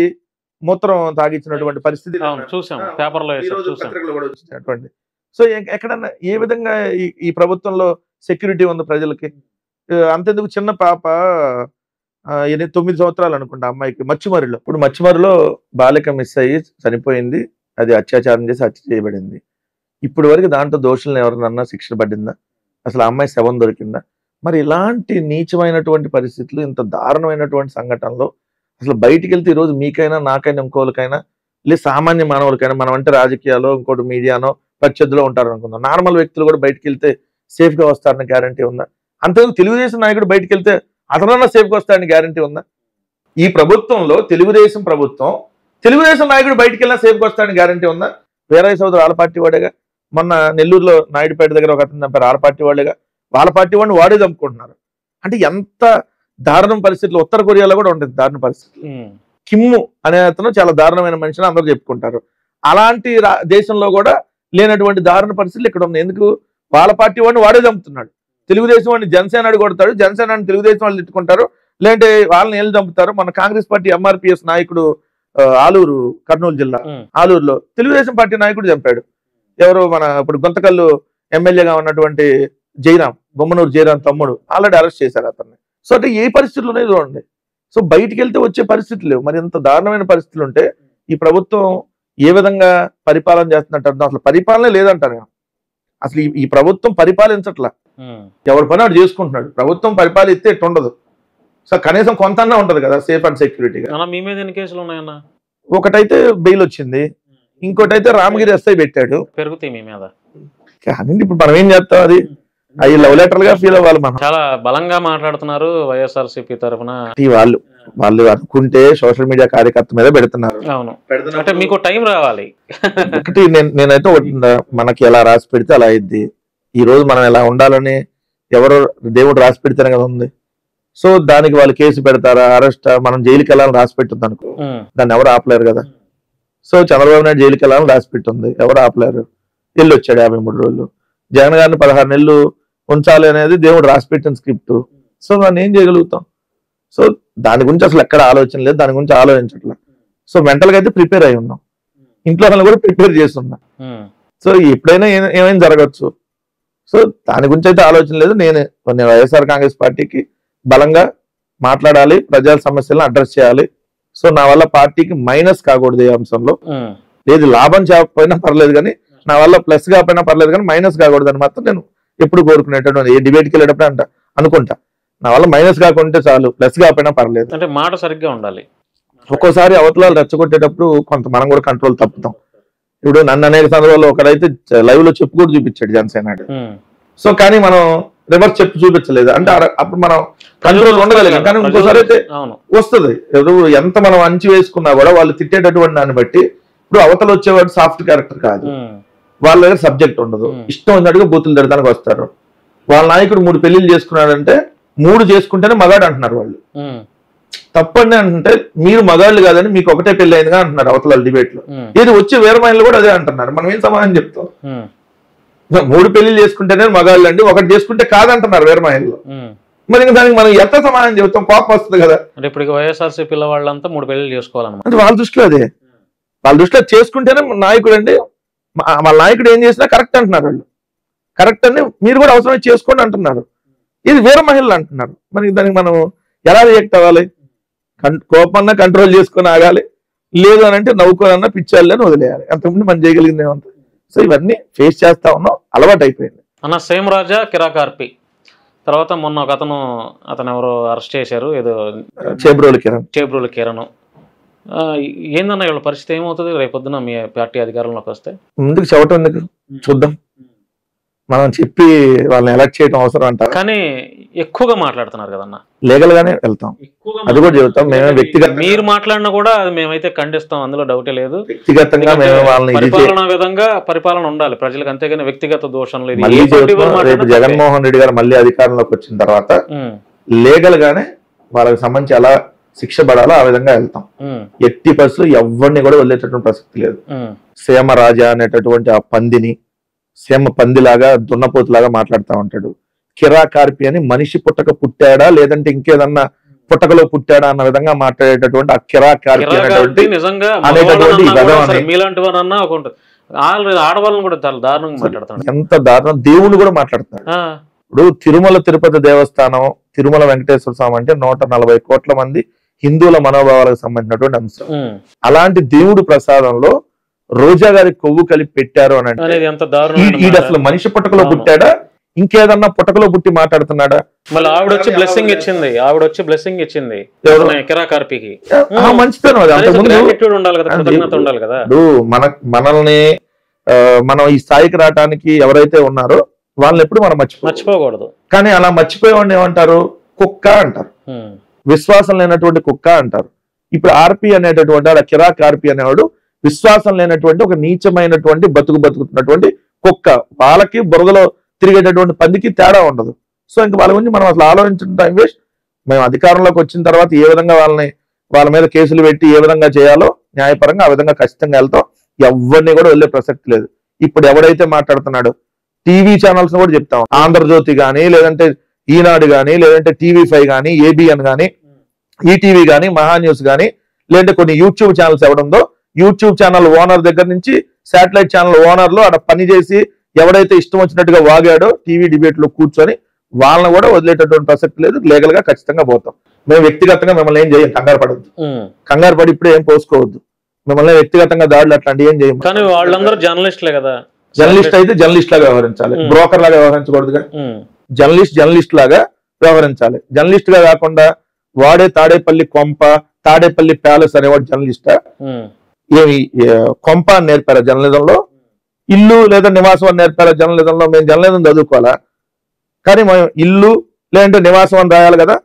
మూత్రం తాగించినటువంటి పరిస్థితి పత్రికలు కూడా వచ్చినటువంటి. సో ఎక్కడన్నా ఏ విధంగా ఈ ప్రభుత్వంలో సెక్యూరిటీ ఉంది ప్రజలకి? అంతెందుకు చిన్న పాప 9 సంవత్సరాలు అనుకుంటా అమ్మాయికి మచ్చిమరిలో. ఇప్పుడు మచ్చిమరిలో బాలిక మిస్ అయ్యి చనిపోయింది. అది అత్యాచారం చేసి హత్య చేయబడింది. ఇప్పుడు వరకు దాంట్లో దోషులను ఎవరినన్నా శిక్షణ పడిందా? అసలు ఆ అమ్మాయి శవం దొరికిందా? మరి ఇలాంటి నీచమైనటువంటి పరిస్థితులు, ఇంత దారుణమైనటువంటి సంఘటనలో అసలు బయటికి వెళ్తే ఈరోజు మీకైనా నాకైనా ఇంకోళ్ళకైనా లేదు సామాన్య మానవులకైనా, మనం అంటే రాజకీయాల్లో ఇంకోటి మీడియానో ప్రత్యర్థిలో ఉంటారు అనుకుందాం, నార్మల్ వ్యక్తులు కూడా బయటికి వెళ్తే సేఫ్ గా వస్తారని గ్యారంటీ ఉందా? అంతేందుకు తెలుగుదేశం నాయకుడు బయటికి వెళ్తే అతనన్నా సేఫ్ గా వస్తారని గ్యారంటీ ఉందా? ఈ ప్రభుత్వంలో తెలుగుదేశం ప్రభుత్వం తెలుగుదేశం నాయకుడు బయటికి వెళ్ళినా సేఫ్ గా వస్తారని గ్యారంటీ ఉందా? వీరయ్య సోదరు వాళ్ళ పార్టీ వాడేగా. మొన్న నెల్లూరులో నాయుడుపేట దగ్గర ఒక అతను చంపారు, వాళ్ళ పార్టీ వాళ్ళేగా. వాళ్ళ పార్టీ వాడిని వాడే చంపుకుంటున్నారు. అంటే ఎంత దారుణం పరిస్థితులు. ఉత్తర కొరియాలో కూడా ఉంటుంది దారుణ పరిస్థితి. కిమ్ము అనే అతను చాలా దారుణమైన మనిషిని అందరూ చెప్పుకుంటారు. అలాంటి దేశంలో కూడా లేనటువంటి దారుణ పరిస్థితులు ఇక్కడ ఉన్నాయి. ఎందుకు? వాళ్ళ పార్టీ వాడిని వాడే చంపుతున్నాడు. తెలుగుదేశం వాడిని జనసేన కొడతాడు, జనసేన తెలుగుదేశం వాళ్ళు తిట్టుకుంటారు, లేదంటే వాళ్ళని ఏళ్ళు చంపుతారు. మన కాంగ్రెస్ పార్టీ ఎంఆర్పిఎస్ నాయకుడు ఆలూరు, కర్నూలు జిల్లా ఆలూరులో తెలుగుదేశం పార్టీ నాయకుడు చంపాడు. ఎవరు మన ఇప్పుడు గుంతకల్లు ఎమ్మెల్యేగా ఉన్నటువంటి జయరాం, బొమ్మనూరు జయరాం తమ్ముడు ఆల్రెడీ అరెస్ట్ చేశారు అతన్ని. సో అంటే ఏ పరిస్థితులు ఉన్నాయి చూడండి. సో బయటికి వెళ్తే వచ్చే పరిస్థితులు లేవు. మరి ఇంత దారుణమైన పరిస్థితులు ఉంటే ఈ ప్రభుత్వం ఏ విధంగా పరిపాలన చేస్తున్నట్టు అసలు పరిపాలనే లేదంటారు నేను. అసలు ఈ ప్రభుత్వం పరిపాలించట్లా, ఎవరి పని వాడు చేసుకుంటున్నాడు. ప్రభుత్వం పరిపాలిస్తే ఎట్టు ఉండదు. సో కనీసం కొంతన్నా ఉంటది కదా సేఫ్ అండ్ సెక్యూరిటీగా. మీ మీద ఎన్ని కేసులు ఉన్నాయన్న? ఒకటైతే బెయిల్ వచ్చింది, ఇంకోటైతే రామగిరి ఎస్ఐ పెట్టాడు. పెరుగుతాయి మీ మీద కానీ ఇప్పుడు మనం ఏం చేస్తాం, అది అవి లవ్ లెటర్ గా ఫీల్ అవ్వాలి. మనం చాలా బలంగా మాట్లాడుతున్నారు వైఎస్ఆర్సీపీ తరఫున. వాళ్ళు అనుకుంటే సోషల్ మీడియా కార్యకర్త మీద పెడుతున్నారు. అవును, అంటే మీకు టైం రావాలి. ఒకటి నేనైతే మనకి ఎలా రాసి పెడితే అలా అయింది. ఈ రోజు మనం ఎలా ఉండాలని ఎవరో దేవుడు రాసి పెడితేనే కదా ఉంది. సో దానికి వాళ్ళు కేసు పెడతారా, అరెస్ట్, మనం జైలుకి వెళ్ళాలని రాసి పెట్టింది అనుకో, దాన్ని ఎవరు ఆపలేరు కదా. సో చంద్రబాబు నాయుడు జైలుకి వెళ్ళాలని రాసి పెట్టింది, ఎవరు ఆపలేరు. వెళ్ళి వచ్చాడు 53 రోజులు. జగన్ గారిని 16 నెలలు ఉంచాలి అనేది దేవుడు రాసి పెట్టిన స్క్రిప్ట్. సో దాన్ని ఏం చేయగలుగుతాం. సో దాని గురించి అసలు ఎక్కడ ఆలోచన లేదు, దాని గురించి ఆలోచించట్లా. సో మెంటల్ గా అయితే ప్రిపేర్ అయి ఉన్నాం, ఇంట్లో వాళ్ళని కూడా ప్రిపేర్ చేస్తున్నా. సో ఎప్పుడైనా ఏమైనా జరగచ్చు. సో దాని గురించి అయితే ఆలోచన లేదు. నేను వైఎస్ఆర్ కాంగ్రెస్ పార్టీకి బలంగా మాట్లాడాలి, ప్రజల సమస్యలను అడ్రస్ చేయాలి. సో నా వల్ల పార్టీకి మైనస్ కాకూడదు ఈ అంశంలో. లేదు లాభం చేయకపోయినా పర్లేదు కానీ, నా వల్ల ప్లస్ కాకపోయినా పర్లేదు కానీ మైనస్ కాకూడదు అని మాత్రం నేను ఎప్పుడు కోరుకునేటటువంటి. ఏ డిబేట్కి వెళ్ళేటప్పుడు అనుకుంటా, నా వల్ల మైనస్ కాకుంటే చాలు, ప్లస్ కాకపోయినా పర్లేదు. అంటే మాట సరిగ్గా ఉండాలి. ఒక్కోసారి అవతలాలు రెచ్చగొట్టేటప్పుడు కొంత మనం కూడా కంట్రోల్ తప్పుతాం. ఇప్పుడు నన్ను అనేక సందర్భాల్లో ఒకడైతే లైవ్ లో చెప్పు కూడా చూపించాడు జనసేన. సో కానీ మనం రివర్స్ చెప్పు చూపించలేదు అంటే అప్పుడు మనం కంట్రోల్ ఉండగలిగాం. కానీ ఇంకోసారి అయితే వస్తుంది. ఎంత మనం అంచి వేసుకున్నా కూడా వాళ్ళు తిట్టేటటువంటి దాన్ని బట్టి, ఇప్పుడు అవతల వచ్చేవాడు సాఫ్ట్ క్యారెక్టర్ కాదు, వాళ్ళ దగ్గర సబ్జెక్ట్ ఉండదు, ఇష్టం ఉన్నట్టుగా బూతులు తిడతానికి వస్తారు. వాళ్ళ నాయకుడు 3 పెళ్లిళ్ళు చేసుకున్నాడంటే 3 చేసుకుంటేనే మగాడు అంటున్నారు వాళ్ళు. తప్పండి అంటే మీరు మగాళ్ళు కాదని మీకు ఒకటే పెళ్లి అయిందిగా అంటున్నారు అవతల డిబేట్ లో. ఇది వచ్చే వేరే మైండ్లు కూడా అదే అంటున్నారు. మనం ఏం సమాధానం చెప్తాం? 3 పెళ్లిళ్ళు చేసుకుంటేనే మగాళ్ళు అండి, ఒకటి చేసుకుంటే కాదంటున్నారు వేరే మైండ్లో. మరి ఇంకా దానికి మనం ఎంత సమాధానం చెప్తాం? కోపం వస్తుంది కదా. అంటే ఇప్పుడు వైఎస్ఆర్సీ పిల్లవాళ్ళంతా 3 పెళ్లిళ్ళు చేసుకోవాలన్నమాట. అంటే వాళ్ళ దృష్టిలో అదే, వాళ్ళ దృష్టిలో చేసుకుంటేనే నాయకుడు అండి, వాళ్ళ నాయకుడు ఏం చేసినా కరెక్ట్ అంటున్నారు వాళ్ళు. కరెక్ట్ అని మీరు కూడా అవసరమే చేసుకోండి అంటున్నారు. ఇది వేరే మహిళలు అంటున్నారు. మరి దానికి మనం ఎలా రియాక్ట్ అవ్వాలి? కోపమన్నా కంట్రోల్ చేసుకుని ఆగాలి, లేదు అని అంటే నవ్వుకోనన్నా పిచ్చాలని వదిలేయాలి. అంతకుముందు మనం చేయగలిగింది ఏమంత. సో ఇవన్నీ ఫేస్ చేస్తా ఉన్నాం, అలవాటు అయిపోయింది. అన్న సేమ్ రాజా కిరాకార్పి తర్వాత మొన్న ఒక అతను ఎవరో అరెస్ట్ చేశారు, ఏదో చేబ్రోలు కిరణ్. ఏందన్న వీళ్ళ పరిస్థితి ఏమవుతుంది రేపొద్దున మీ పార్టీ అధికారంలోకి వస్తే? ముందుకు చెప్పటం ఎందుకు, చూద్దాం. మనం చెప్పి వాళ్ళని ఎలక్ట్ చేయడం అవసరం అంటారు. కానీ ఎక్కువగా మాట్లాడుతున్నారు కదన్న. లీగల్ గానే వెళ్తాం, అది కూడా చెబుతాం. మేమే వ్యక్తిగత మీరు మాట్లాడినా కూడా అది మేమైతే ఖండిస్తాం, అందులో డౌటే లేదు. వ్యక్తిగతంగా మేము వాళ్ళని పరిపాలన విధంగా పరిపాలన ఉండాలి ప్రజలకు, అంతేగాని వ్యక్తిగత దోషం లేదు. రేపు జగన్మోహన్ రెడ్డి గారు మళ్ళీ అధికారంలోకి వచ్చిన తర్వాత లీగల్ గానే వాళ్ళకి సంబంధించి ఎలా శిక్ష పడాలో ఆ విధంగా వెళ్తాం. ఎట్టి పరిస్థితులు ఎవరిని కూడా వదిలేటటువంటి ప్రసక్తి లేదు. సీమ రాజా అనేటటువంటి ఆ పందిని సీమ పందిలాగా దున్నపోతులాగా మాట్లాడుతూ ఉంటాడు. కిరాకార్పి అని మనిషి పుట్టక పుట్టాడా లేదంటే ఇంకేదన్నా పుట్టకలో పుట్టాడా అన్న విధంగా మాట్లాడేటటువంటి ఆ కిరాకార్పి అనేటువంటి ఆడవాళ్ళని కూడా చాలా దారుణంగా మాట్లాడుతాడు. ఎంత దారుణం, దేవుని కూడా మాట్లాడుతున్నాడు. ఇప్పుడు తిరుమల తిరుపతి దేవస్థానం, తిరుమల వెంకటేశ్వర స్వామి అంటే 140 కోట్ల మంది హిందువుల మనోభావాలకు సంబంధించినటువంటి అంశం. అలాంటి దేవుడు ప్రసాదంలో రోజా గారి కొవ్వు కలిపి పెట్టారు అని అంటే అసలు మనిషి పుట్టకలో పుట్టాడా ఇంకేదన్నా పుట్టకలో పుట్టి మాట్లాడుతున్నాడా? మళ్ళీ ఆవిడ వచ్చి బ్లెస్సింగ్ ఇచ్చింది కిరాకార్పికి. మంచితనం అది. ఉండాలి కదా. మనల్ని మనం ఈ స్థాయికి రావడానికి ఎవరైతే ఉన్నారో వాళ్ళని ఎప్పుడు మనం మర్చిపోకూడదు. కానీ అలా మర్చిపోయేవాడిని ఏమంటారు? కుక్క అంటారు, విశ్వాసం లేనటువంటి కుక్క అంటారు. ఇప్పుడు ఆర్పి అనేటటువంటి వాడు, కిరాక్ ఆర్పి అనేవాడు విశ్వాసం లేనటువంటి ఒక నీచమైనటువంటి బతుకుతున్నటువంటి కుక్క. వాళ్ళకి బురదలో తిరిగేటటువంటి పందికి తేడా ఉండదు. సో ఇంకా వాళ్ళ గురించి మనం అసలు ఆలోచించడం టైం వేస్ట్. మేము అధికారంలోకి వచ్చిన తర్వాత ఏ విధంగా వాళ్ళ మీద కేసులు పెట్టి ఏ విధంగా చేయాలో న్యాయపరంగా ఆ విధంగా ఖచ్చితంగా వెళ్తాం. ఎవరిని కూడా వెళ్ళే ప్రసక్తి లేదు. ఇప్పుడు ఎవడైతే మాట్లాడుతున్నాడో టీవీ ఛానల్స్ కూడా చెప్తాం. ఆంధ్రజ్యోతి కానీ, లేదంటే ఈనాడు కానీ, లేదంటే TV5 కానీ, ABN కానీ, ఈటీవీ కానీ, మహా న్యూస్ కానీ, లేదంటే కొన్ని యూట్యూబ్ ఛానల్స్ ఎవడుందో యూట్యూబ్ ఛానల్ ఓనర్ దగ్గర నుంచి శాటిలైట్ ఛానల్ ఓనర్లు అక్కడ పని చేసి ఎవడైతే ఇష్టం వచ్చినట్టుగా వాగాడో టీవీ డిబేట్ లో కూర్చొని వాళ్ళని కూడా వదిలేటటువంటి ప్రసక్తి లేదు. లీగల్ గా ఖచ్చితంగా పోతాం. మేము వ్యక్తిగతంగా మిమ్మల్ని ఏం చేయం, కంగారు పడద్దు, కంగారు పడి ఇప్పుడు ఏం పోసుకోవద్దు. మిమ్మల్ని వ్యక్తిగతంగా దాడులు అట్లాంటి ఏం చేయం. కానీ వాళ్ళందరూ జర్నలిస్టులే కదా. జర్నలిస్ట్ అయితే జర్నలిస్ట్ లాగా వ్యవహరించాలి, బ్రోకర్ లాగా వ్యవహరించకూడదుగా. జర్నలిస్ట్ లాగా వ్యవహరించాలి. జర్నలిస్ట్ గా కాకుండా వాడే తాడేపల్లి కొంప, తాడేపల్లి ప్యాలెస్ అనేవాడు జర్నలిస్టా? ఏమి కొంప అని నేర్పారా జర్నలిజంలో? ఇల్లు లేదా నివాసం అని నేర్పారా జర్నలిజంలో? మేము జర్నలిజం చదువుకోవాలా? కానీ మనం ఇల్లు లేదంటే నివాసం అని రాయాలి కదా.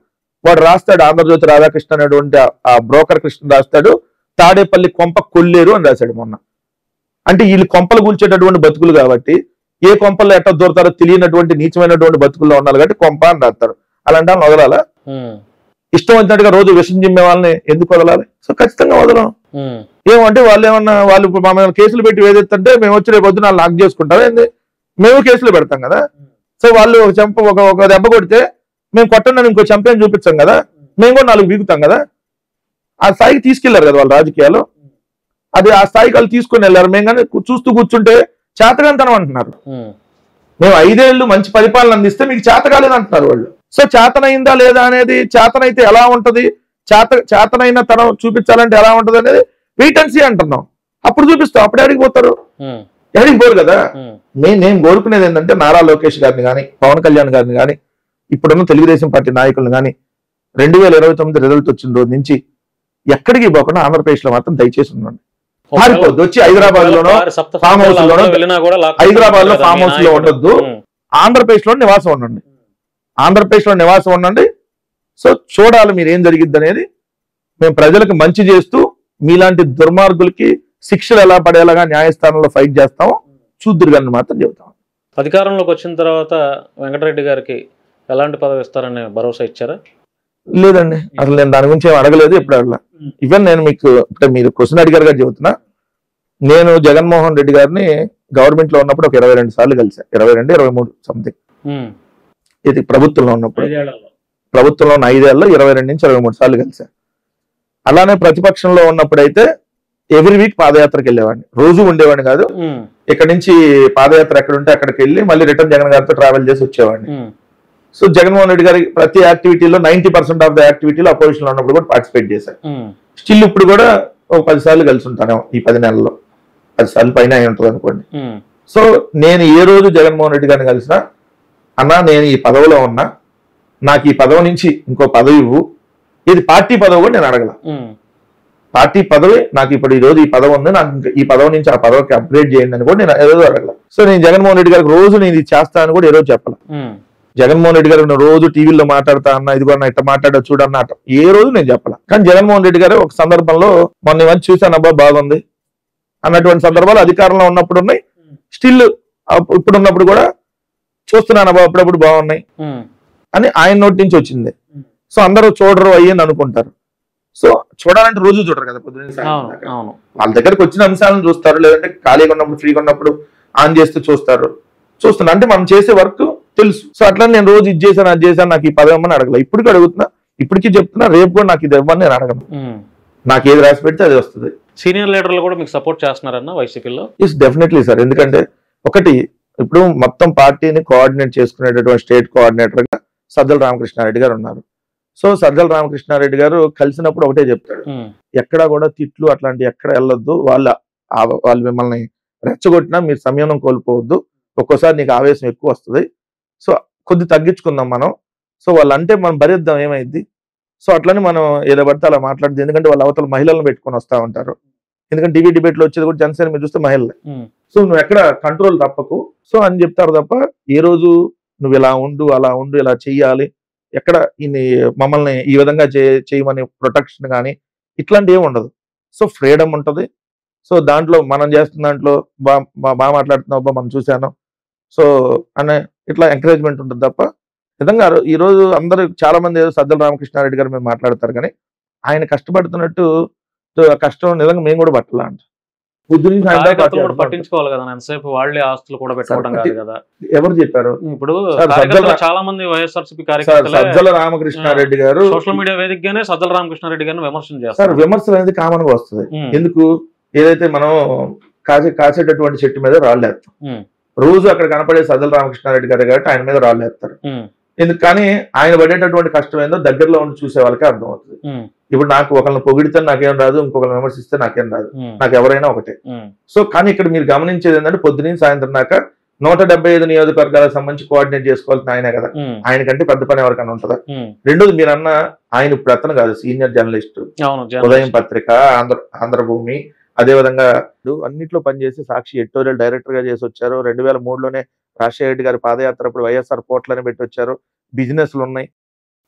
వాడు రాస్తాడు, ఆంధ్రజ్యోతి రాధాకృష్ణ అనేటువంటి ఆ బ్రోకర్ కృష్ణ రాస్తాడు తాడేపల్లి కొంప కొల్లేరు అని రాశాడు మొన్న. అంటే వీళ్ళు కొంపలు కూల్చేటటువంటి బతుకులు కాబట్టి ఏ కొంపల్లో ఎట్లా దూరతారో తెలియనటువంటి నీచమైనటువంటి బతుకుల్లో ఉన్నారు కాబట్టి కొంప అని రాస్తారు. అలాంటి వాళ్ళని వదలాలా? ఇష్టం వచ్చినట్టుగా రోజు విషం జిమ్మే వాళ్ళని ఎందుకు వదలాలి? సో ఖచ్చితంగా వదలం. ఏమంటే వాళ్ళు ఏమన్నా వాళ్ళు మమ్మల్ని కేసులు పెట్టి వేదెత్తంటే మేము వచ్చి రేపు పొద్దున లాక్ చేసుకుంటాం ఏంది? మేము కేసులు పెడతాం కదా. సో వాళ్ళు ఒక దెబ్బ కొడితే మేము కొట్టండి ఇంకో చంపేని చూపించాం కదా, మేము కూడా 4 బీగుతాం కదా. ఆ స్థాయికి తీసుకెళ్లారు కదా వాళ్ళు రాజకీయాలు. అది ఆ స్థాయికి వాళ్ళు తీసుకుని వెళ్ళారు. మేము కానీ చూస్తూ కూర్చుంటే చేతగాంతనం అంటున్నారు. మేము 5 ఏళ్ళు మంచి పరిపాలన అందిస్తే మీకు చేత కాలేదు అంటున్నారు వాళ్ళు. సో చేతనైందా లేదా అనేది, చేతనైతే ఎలా ఉంటది, చేతనైన తనం చూపించాలంటే ఎలా ఉంటది అనేది వెయిట్ అండ్ సీ అంటున్నాం. అప్పుడు చూపిస్తాం. అప్పుడు ఎక్కడికి పోతారు? ఎక్కడికి పోరు కదా. నేను కోరుకునేది ఏంటంటే నారా లోకేష్ గారిని కానీ, పవన్ కళ్యాణ్ గారిని కానీ, ఇప్పుడున్న తెలుగుదేశం పార్టీ నాయకులను కానీ 2029 రిజల్ట్ వచ్చిన రోజు నుంచి ఎక్కడికి పోకుండా ఆంధ్రప్రదేశ్ లో మాత్రం దయచేసి ఉండండి. మారిపోద్దు. వచ్చి హైదరాబాద్ లోనో ఫామ్ హౌస్ లోనో, హైదరాబాద్ లో ఫామ్ హౌస్ లో ఉండొద్దు. ఆంధ్రప్రదేశ్ లో నివాసం ఉండండి. ఆంధ్రప్రదేశ్ లో నివాసం ఉండండి. సో చూడాలి మీరు ఏం జరిగిద్ది అనేది. మేము ప్రజలకు మంచి చేస్తూ మీలాంటి దుర్మార్గులకి శిక్షలు ఎలా పడేలాగా న్యాయస్థానంలో ఫైట్ చేస్తామో చూద్దురు కానీ మాత్రం చెబుతాం. అధికారంలోకి వచ్చిన తర్వాత వెంకటరెడ్డి గారికి ఎలాంటి పదవి ఇస్తారని భరోసా ఇచ్చారా? లేదండి, అసలు నేను దాని గురించి ఏం అడగలేదు. ఇప్పుడు అడగల. ఈవెన్ నేను మీకు ఇప్పుడు మీరు క్వశ్చన్ అడిగారు గారు చెబుతున్నా. నేను జగన్మోహన్ రెడ్డి గారిని గవర్నమెంట్ లో ఉన్నప్పుడు ఒక 22 సార్లు కలిసా. 22, 23 సంథింగ్. ఇది ప్రభుత్వంలో ఉన్నప్పుడు, ప్రభుత్వంలో ఉన్న 5 ఏళ్ళలో 22 నుంచి 23 సార్లు కలిసా. అలానే ప్రతిపక్షంలో ఉన్నప్పుడైతే ఎవ్రీ వీక్ పాదయాత్రకు వెళ్ళేవాడిని. రోజు ఉండేవాడిని కాదు. ఇక్కడ నుంచి పాదయాత్ర ఎక్కడ ఉంటే అక్కడికి వెళ్ళి మళ్ళీ రిటర్న్ జగన్ గారితో ట్రావెల్ చేసి వచ్చేవాడిని. సో జగన్మోహన్ రెడ్డి గారి ప్రతి యాక్టివిటీలో 90% ఆఫ్ ద యాక్టివిటీలో అపోజిషన్ లో ఉన్నప్పుడు కూడా పార్టిసిపేట్ చేశాను. స్టిల్ ఇప్పుడు కూడా ఒక 10 సార్లు కలిసి ఉంటాను. ఈ 10 నెలల్లో 10 సార్లు పైన అయి ఉంటుంది అనుకోండి. సో నేను ఏ రోజు జగన్మోహన్ రెడ్డి గారిని కలిసినా, అన్నా నేను ఈ పదవిలో ఉన్నా, నాకు ఈ పదవి నుంచి ఇంకో పదవి ఇవ్వు, ఇది పార్టీ పదవి కూడా నేను అడగల. పార్టీ పదవి నాకు ఇప్పుడు ఈ రోజు ఈ పదవి ఉంది, నాకు ఈ పదవి నుంచి ఆ పదవికి అప్గ్రేడ్ చేయండి అని కూడా నేను ఏ రోజు అడగల. సో నేను జగన్మోహన్ రెడ్డి గారికి రోజు నేను ఇది చేస్తానని కూడా ఏ రోజు చెప్పాల. జగన్మోహన్ రెడ్డి గారు రోజు టీవీలో మాట్లాడతా అన్న, ఇది కూడా ఇట్లా మాట్లాడా చూడన్న ఏ రోజు నేను చెప్పాల. కానీ జగన్మోహన్ రెడ్డి గారు ఒక సందర్భంలో మొన్న ఇవన్నీ చూశాను, అబ్బా బాగుంది అన్నటువంటి సందర్భాలు అధికారంలో ఉన్నప్పుడు ఉన్నాయి. స్టిల్ ఇప్పుడు ఉన్నప్పుడు కూడా చూస్తున్నాను, అబ్బా అప్పుడప్పుడు బాగున్నాయి అని ఆయన నోటి నుంచి వచ్చింది. సో అందరూ చూడరు అయ్యని అనుకుంటారు. సో చూడాలంటే రోజు చూడరు కదా. పొద్దున్న వాళ్ళ దగ్గరకు వచ్చిన అంశాలను చూస్తారు, లేదంటే ఖాళీగా ఉన్నప్పుడు ఫ్రీగా ఉన్నప్పుడు ఆన్ చేస్తే చూస్తున్నా అంటే మనం చేసే వర్క్ తెలుసు. సో అట్లా నేను రోజు ఇది చేశాను అది చేశాను, నాకు ఈ పదవి ఇవ్వమని అడగల. ఇప్పటికీ అడుగుతున్నా, ఇప్పటికీ చెప్తున్నా, రేపు కూడా నాకు ఇది ఇవ్వమని నేను అడగను. నాకు ఏది రాసి పెడితే అది వస్తుంది. సీనియర్ లీడర్లు కూడా మీకు సపోర్ట్ చేస్తున్నారన్న వైసీపీలో? Is definitely sir. ఎందుకంటే ఒకటి, ఇప్పుడు మొత్తం పార్టీని కోఆర్డినేట్ చేసుకునేటటువంటి స్టేట్ కోఆర్డినేటర్ గా సజ్జల రామకృష్ణారెడ్డి గారు ఉన్నారు. సో సజ్జల రామకృష్ణారెడ్డి గారు కలిసినప్పుడు ఒకటే చెప్తాడు, ఎక్కడా కూడా తిట్లు అట్లాంటి ఎక్కడ వెళ్ళొద్దు, వాళ్ళు మిమ్మల్ని రెచ్చగొట్టినా మీరు సంయమనం కోల్పోవద్దు, ఒక్కోసారి నీకు ఆవేశం ఎక్కువ వస్తుంది, సో కొద్ది తగ్గించుకుందాం మనం, సో వాళ్ళంటే మనం భరిద్దాం ఏమైంది. సో అట్లని మనం ఏదో పడితే అలా మాట్లాడదు. ఎందుకంటే వాళ్ళ అవతల మహిళలను పెట్టుకొని వస్తూ ఉంటారు. ఎందుకంటే టీవీ డిబేట్ లో వచ్చేది కూడా జనసేన మీరు చూస్తే మహిళలే. సో నువ్వు ఎక్కడ కంట్రోల్ తప్పకు సో అని చెప్తారు తప్ప ఏ రోజు నువ్వు ఇలా ఉండు అలా ఉండు ఇలా చెయ్యాలి, ఎక్కడ మమ్మల్ని ఈ విధంగా చేయమని ప్రొటెక్షన్ కానీ ఇట్లాంటివి ఏమి ఉండదు. సో ఫ్రీడమ్ ఉంటుంది. సో దాంట్లో మనం చేస్తున్న దాంట్లో బాగా మాట్లాడుతున్నావు మనం చూశాను సో అనే ఇట్లా ఎంకరేజ్మెంట్ ఉంటుంది తప్ప నిజంగా ఈ రోజు అందరూ చాలా మంది ఏదో సజ్జల రామకృష్ణారెడ్డి గారు మేము మాట్లాడతారు, కానీ ఆయన కష్టపడుతున్నట్టు కష్టం నిజంగా మేము కూడా పట్టాల అంట. కార్యకర్తలు కూడా పట్టించుకోవాలి కదా, ఎంతసేపు వాళ్ళే ఆస్తులు కూడా పెట్టుకోవడం కాదు కదా. ఎవరు చెప్పారు? ఇప్పుడు చాలా మంది వైఎస్ఆర్సీపీ కార్యకర్తలు సజ్జల రామకృష్ణారెడ్డి గారు సోషల్ మీడియా వేదికగానే సజ్జల రామకృష్ణారెడ్డి గారిని విమర్శన చేస్తారు. విమర్శలు అనేది కామన్ గా వస్తుంది. ఎందుకు? ఏదైతే మనం కాసేటటువంటి చెట్టు మీద రాళ్ళు వేస్తాం, రోజు అక్కడ కనపడే సజ్జల రామకృష్ణారెడ్డి గారు కాబట్టి ఆయన మీద రాళ్ళు వేస్తారు. ఎందుకు? కానీ ఆయన పడేటటువంటి కష్టం ఏందో దగ్గరలో ఉండి చూసే వాళ్ళకే అర్థం అవుతుంది. ఇప్పుడు నాకు ఒకరిని పొగిడితే నాకేం రాదు, ఇంకొకరిని విమర్శిస్తే నాకేం రాదు, నాకు ఎవరైనా ఒకటే. సో కానీ ఇక్కడ మీరు గమనించేది ఏంటంటే పొద్దున సాయంత్రం దాకా 175 నియోజకవర్గాలకు సంబంధించి కోఆర్డినేట్ చేసుకోవాల్సిన ఆయనే కదా. ఆయన కంటే పెద్ద పని ఎవరికైనా ఉంటుందా? రెండోది మీరు అన్న ఆయన ఇప్పుడు అతను కాదు, సీనియర్ జర్నలిస్ట్, ఉదయం పత్రిక, ఆంధ్రభూమి, అదేవిధంగా అన్నిట్లో పనిచేసి సాక్షి ఎడిటోరియల్ డైరెక్టర్ గా చేసి వచ్చారు. 2003లోనే రాజశేఖర రెడ్డి గారి పాదయాత్ర అప్పుడు వైఎస్ఆర్ పోర్ట్లని పెట్టి వచ్చారు. బిజినెస్లు ఉన్నాయి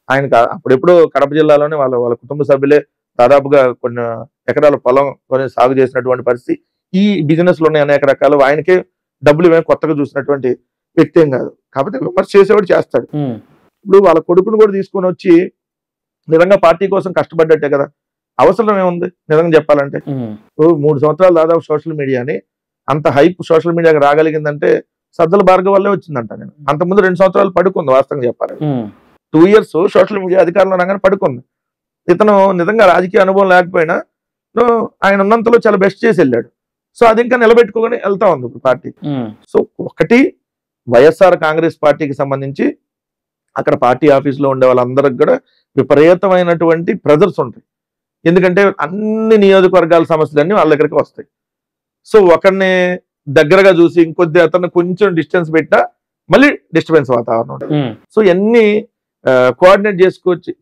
ఆయనకు. అప్పుడెప్పుడు కడప జిల్లాలోనే వాళ్ళ కుటుంబ సభ్యులే దాదాపుగా కొన్ని ఎకరాల పొలం కొని సాగు చేసినటువంటి పరిస్థితి. ఈ బిజినెస్లు ఉన్నాయి అనేక రకాలు. ఆయనకే డబ్బులు ఏమైనా కొత్తగా చూసినటువంటి వ్యక్తి ఏం కాదు. కాకపోతే విమర్శ చేసేవాడు చేస్తాడు. ఇప్పుడు వాళ్ళ కొడుకును కూడా తీసుకొని వచ్చి నిజంగా పార్టీ కోసం కష్టపడ్డట్టే కదా. అవసరం ఏముంది నిజంగా చెప్పాలంటే? 3 సంవత్సరాలు దాదాపు సోషల్ మీడియాని అంత హైప్ సోషల్ మీడియాకి రాగలిగిందంటే సజ్జల భార్గవ్ వల్లే వచ్చిందంట. నేను అంతకుముందు 2 సంవత్సరాలు పడుకుంది వాస్తవంగా చెప్పాలి. 2 years సోషల్ మీడియా అధికారంలో రాగానే పడుకుంది. ఇతను నిజంగా రాజకీయ అనుభవం లేకపోయినా ఆయన ఉన్నంతలో చాలా బెస్ట్ చేసి వెళ్ళాడు. సో అది ఇంకా నిలబెట్టుకోగానే వెళ్తా ఉంది ఇప్పుడు పార్టీ. సో ఒకటి వైఎస్ఆర్ కాంగ్రెస్ పార్టీకి సంబంధించి అక్కడ పార్టీ ఆఫీసులో ఉండే వాళ్ళందరికి కూడా విపరీతమైనటువంటి ప్రెజర్స్ ఉంటాయి. ఎందుకంటే అన్ని నియోజకవర్గాల సమస్యలన్నీ వాళ్ళ దగ్గరికి వస్తాయి. సో ఒకరిని దగ్గరగా చూసి ఇంకొద్ది అతను కొంచెం డిస్టెన్స్ పెట్టా మళ్ళీ డిస్టర్బెన్స్ వాతావరణం ఉంటుంది. సో ఇవన్నీ కోఆర్డినేట్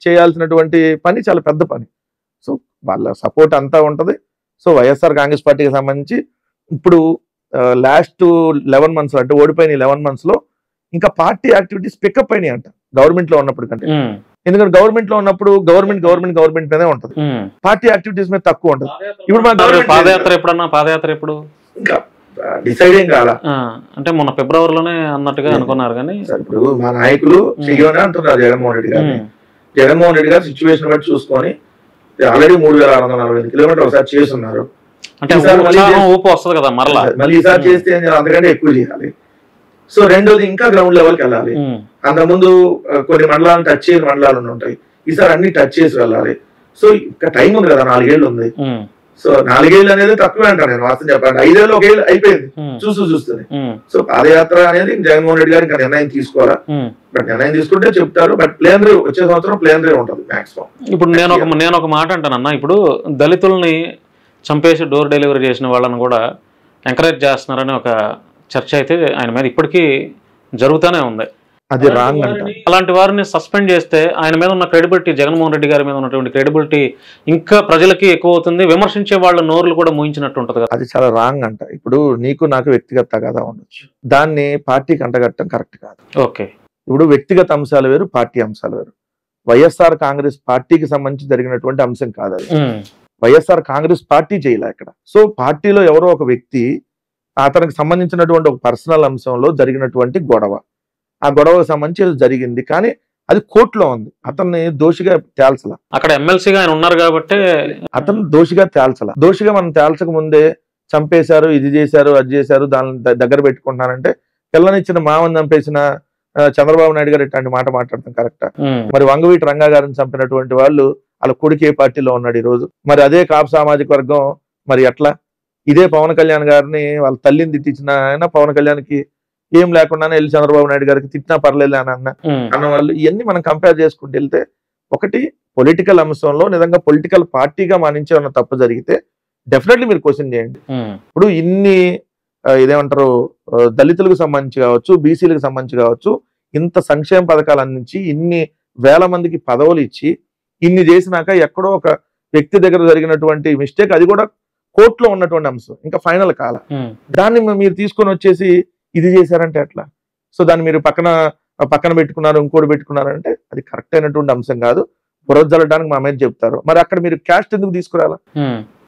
చేయాల్సినటువంటి పని చాలా పెద్ద పని. సో వాళ్ళ సపోర్ట్ అంతా ఉంటుంది. సో వైఎస్ఆర్ కాంగ్రెస్ పార్టీకి సంబంధించి ఇప్పుడు లాస్ట్ 11 months అంటే ఓడిపోయిన 11 months లో ఇంకా పార్టీ యాక్టివిటీస్ పికప్ అయినాయి అంట గవర్నమెంట్ లో ఉన్నప్పుడు కంటే. ఎందుకంటే గవర్నమెంట్ లో ఉన్నప్పుడు గవర్నమెంట్ మీదే ఉంటుంది, పార్టీ యాక్టివిటీస్ మీద తక్కువ ఉంటుంది. ఇప్పుడు మన పాదయాత్ర ఎప్పుడు ఇంకా డిసైడ్ ఏం కాలా అంటే మొన్న ఫిబ్రవరిలోనే అన్నట్టుగా అనుకున్నారు. కానీ ఇప్పుడు మా నాయకులు చెయ్యనే అంటున్నారు జగన్మోహన్ రెడ్డి గారిని. జగన్మోహన్ రెడ్డి గారు సిచ్యువేషన్ బట్టి చూసుకొని ఆల్రెడీ 3645 కిలోమీటర్లు ఒకసారి చేస్తున్నారు. అంటే ఊపు వస్తుంది కదా మళ్ళీ ఈసారి చేస్తే అంతకంటే ఎక్కువ చేయాలి. సో రెండోది ఇంకా గ్రౌండ్ లెవెల్కి వెళ్ళాలి. అంతకుముందు కొన్ని మండలాలను టచ్ చేయని మండలాలు ఉంటాయి, ఈసారి అన్ని టచ్ చేసి వెళ్ళాలి. సో ఇంకా టైం ఉంది కదా, 4 ఏళ్ళు ఉంది. సో 4 ఏళ్ళు అనేది తక్కువే అంటాను నేను వాస్తవం చెప్పాలంటే. 5 ఏళ్ళు 1 ఏళ్ళు అయిపోయింది చూస్తుంది. సో పాదయాత్ర అనేది జగన్మోహన్ రెడ్డి గారు ఇంకా నిర్ణయం తీసుకోవాలా. బట్ నిర్ణయం తీసుకుంటే చెప్తారు. బట్ ప్లేన్ రేవ్ వచ్చే సంవత్సరం ప్లేన్ రేవ్ ఉంటుంది మాక్సిమం. ఇప్పుడు నేను ఒక మాట అంటానన్నా, ఇప్పుడు దళితుల్ని చంపేసి డోర్ డెలివరీ చేసిన వాళ్ళని కూడా ఎంకరేజ్ చేస్తున్నారని ఒక చర్చ అయితే ఆయన మీద ఇప్పటికీ జరుగుతూనే ఉంది. అది రాంగ్ అంట. అలాంటి వారిని సస్పెండ్ చేస్తే ఆయన మీద ఉన్న క్రెడిబిలిటీ, జగన్మోహన్ రెడ్డి గారి మీద ఉన్నటువంటి క్రెడిబిలిటీ ఇంకా ప్రజలకి ఎక్కువ అవుతుంది. విమర్శించే వాళ్ళ నోర్లు కూడా మూయించినట్టు ఉంటుంది కదా. అది చాలా రాంగ్ అంట. ఇప్పుడు నీకు నాకు వ్యక్తిగత తగాదా ఉండొచ్చు, దాన్ని పార్టీకి అంటగట్టడం కరెక్ట్ కాదు. ఓకే, ఇప్పుడు వ్యక్తిగత అంశాలు వేరు, పార్టీ అంశాలు వేరు. వైఎస్ఆర్ కాంగ్రెస్ పార్టీకి సంబంధించి జరిగినటువంటి అంశం కాదు అది. వైఎస్ఆర్ కాంగ్రెస్ పార్టీ చేయలే ఇక్కడ. సో పార్టీలో ఎవరో ఒక వ్యక్తి అతనికి సంబంధించినటువంటి ఒక పర్సనల్ అంశంలో జరిగినటువంటి గొడవ, ఆ గొడవకు సంబంధించి జరిగింది. కానీ అది కోర్టులో ఉంది. అతన్ని దోషిగా తేల్చలా. అక్కడ ఎమ్మెల్సీగా ఆయన ఉన్నారు కాబట్టి అతను దోషిగా తేల్చలా. దోషిగా మనం తేల్చక ముందే చంపేశారు, ఇది చేశారు, అది చేశారు, దాన్ని దగ్గర పెట్టుకుంటున్నారంటే పిల్లనిచ్చిన మామని చంపేసిన చంద్రబాబు నాయుడు గారు ఇట్లాంటి మాట మాట్లాడతాం కరెక్టా? మరి వంగవీటి రంగా గారిని చంపినటువంటి వాళ్ళు వాళ్ళ కొడుకు ఏ పార్టీలో ఉన్నాడు ఈ రోజు? మరి అదే కాపు సామాజిక వర్గం మరి ఎట్లా? ఇదే పవన్ కళ్యాణ్ గారిని వాళ్ళ తల్లిని తిట్టించిన ఆయన పవన్ కళ్యాణ్కి ఏం లేకుండానే వెళ్ళి చంద్రబాబు నాయుడు గారికి తిట్టినా పర్లేదు అని అన్న వాళ్ళు ఇవన్నీ మనం కంపేర్ చేసుకుంటూ వెళ్తే ఒకటి పొలిటికల్ అంశంలో నిజంగా పొలిటికల్ పార్టీగా మా నుంచి ఏమన్నా తప్పు జరిగితే డెఫినెట్లీ మీరు క్వశ్చన్ చేయండి. ఇప్పుడు ఇన్ని ఇదేమంటారు దళితులకు సంబంధించి కావచ్చు, బీసీలకు సంబంధించి కావచ్చు, ఇంత సంక్షేమ పథకాలు అందించి ఇన్ని వేల మందికి పదవులు ఇచ్చి ఇన్ని చేసినాక ఎక్కడో ఒక వ్యక్తి దగ్గర జరిగినటువంటి మిస్టేక్, అది కూడా కోర్టులో ఉన్నటువంటి అంశం, ఇంకా ఫైనల్ కాల. దాన్ని మీరు తీసుకొని వచ్చేసి ఇది చేశారంటే ఎట్లా? సో దాన్ని మీరు పక్కన పెట్టుకున్నారు, ఇంకోటి పెట్టుకున్నారంటే అది కరెక్ట్ అయినటువంటి అంశం కాదు. బురద జల్లడానికి మా మీద చెప్తారు. మరి అక్కడ మీరు క్యాస్ట్ ఎందుకు తీసుకురాలా?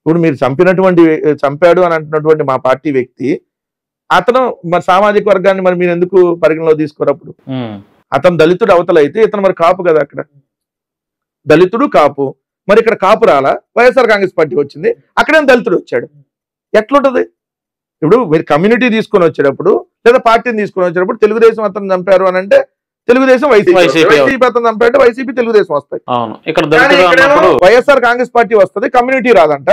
ఇప్పుడు మీరు చంపాడు అని అంటున్నటువంటి మా పార్టీ వ్యక్తి అతను మరి సామాజిక వర్గాన్ని మరి మీరు ఎందుకు పరిగణలో తీసుకోరు? అప్పుడు అతను దళితుడు అవతల అయితే ఇతను మరి కాపు కదా, అక్కడ దళితుడు కాపు. మరి ఇక్కడ కాపు రాలా, వైఎస్ఆర్ కాంగ్రెస్ పార్టీ వచ్చింది, అక్కడే దళితుడు వచ్చాడు. ఎట్లుంటది? ఇప్పుడు మీరు కమ్యూనిటీ తీసుకొని వచ్చేటప్పుడు లేదా పార్టీని తీసుకొని వచ్చేటప్పుడు తెలుగుదేశం అతను చంపారు అని అంటే తెలుగుదేశం వైసీపీ అతను చంపారంటే వైసీపీ తెలుగుదేశం వస్తాయి. వైఎస్ఆర్ కాంగ్రెస్ పార్టీ వస్తుంది, కమ్యూనిటీ రాదంట,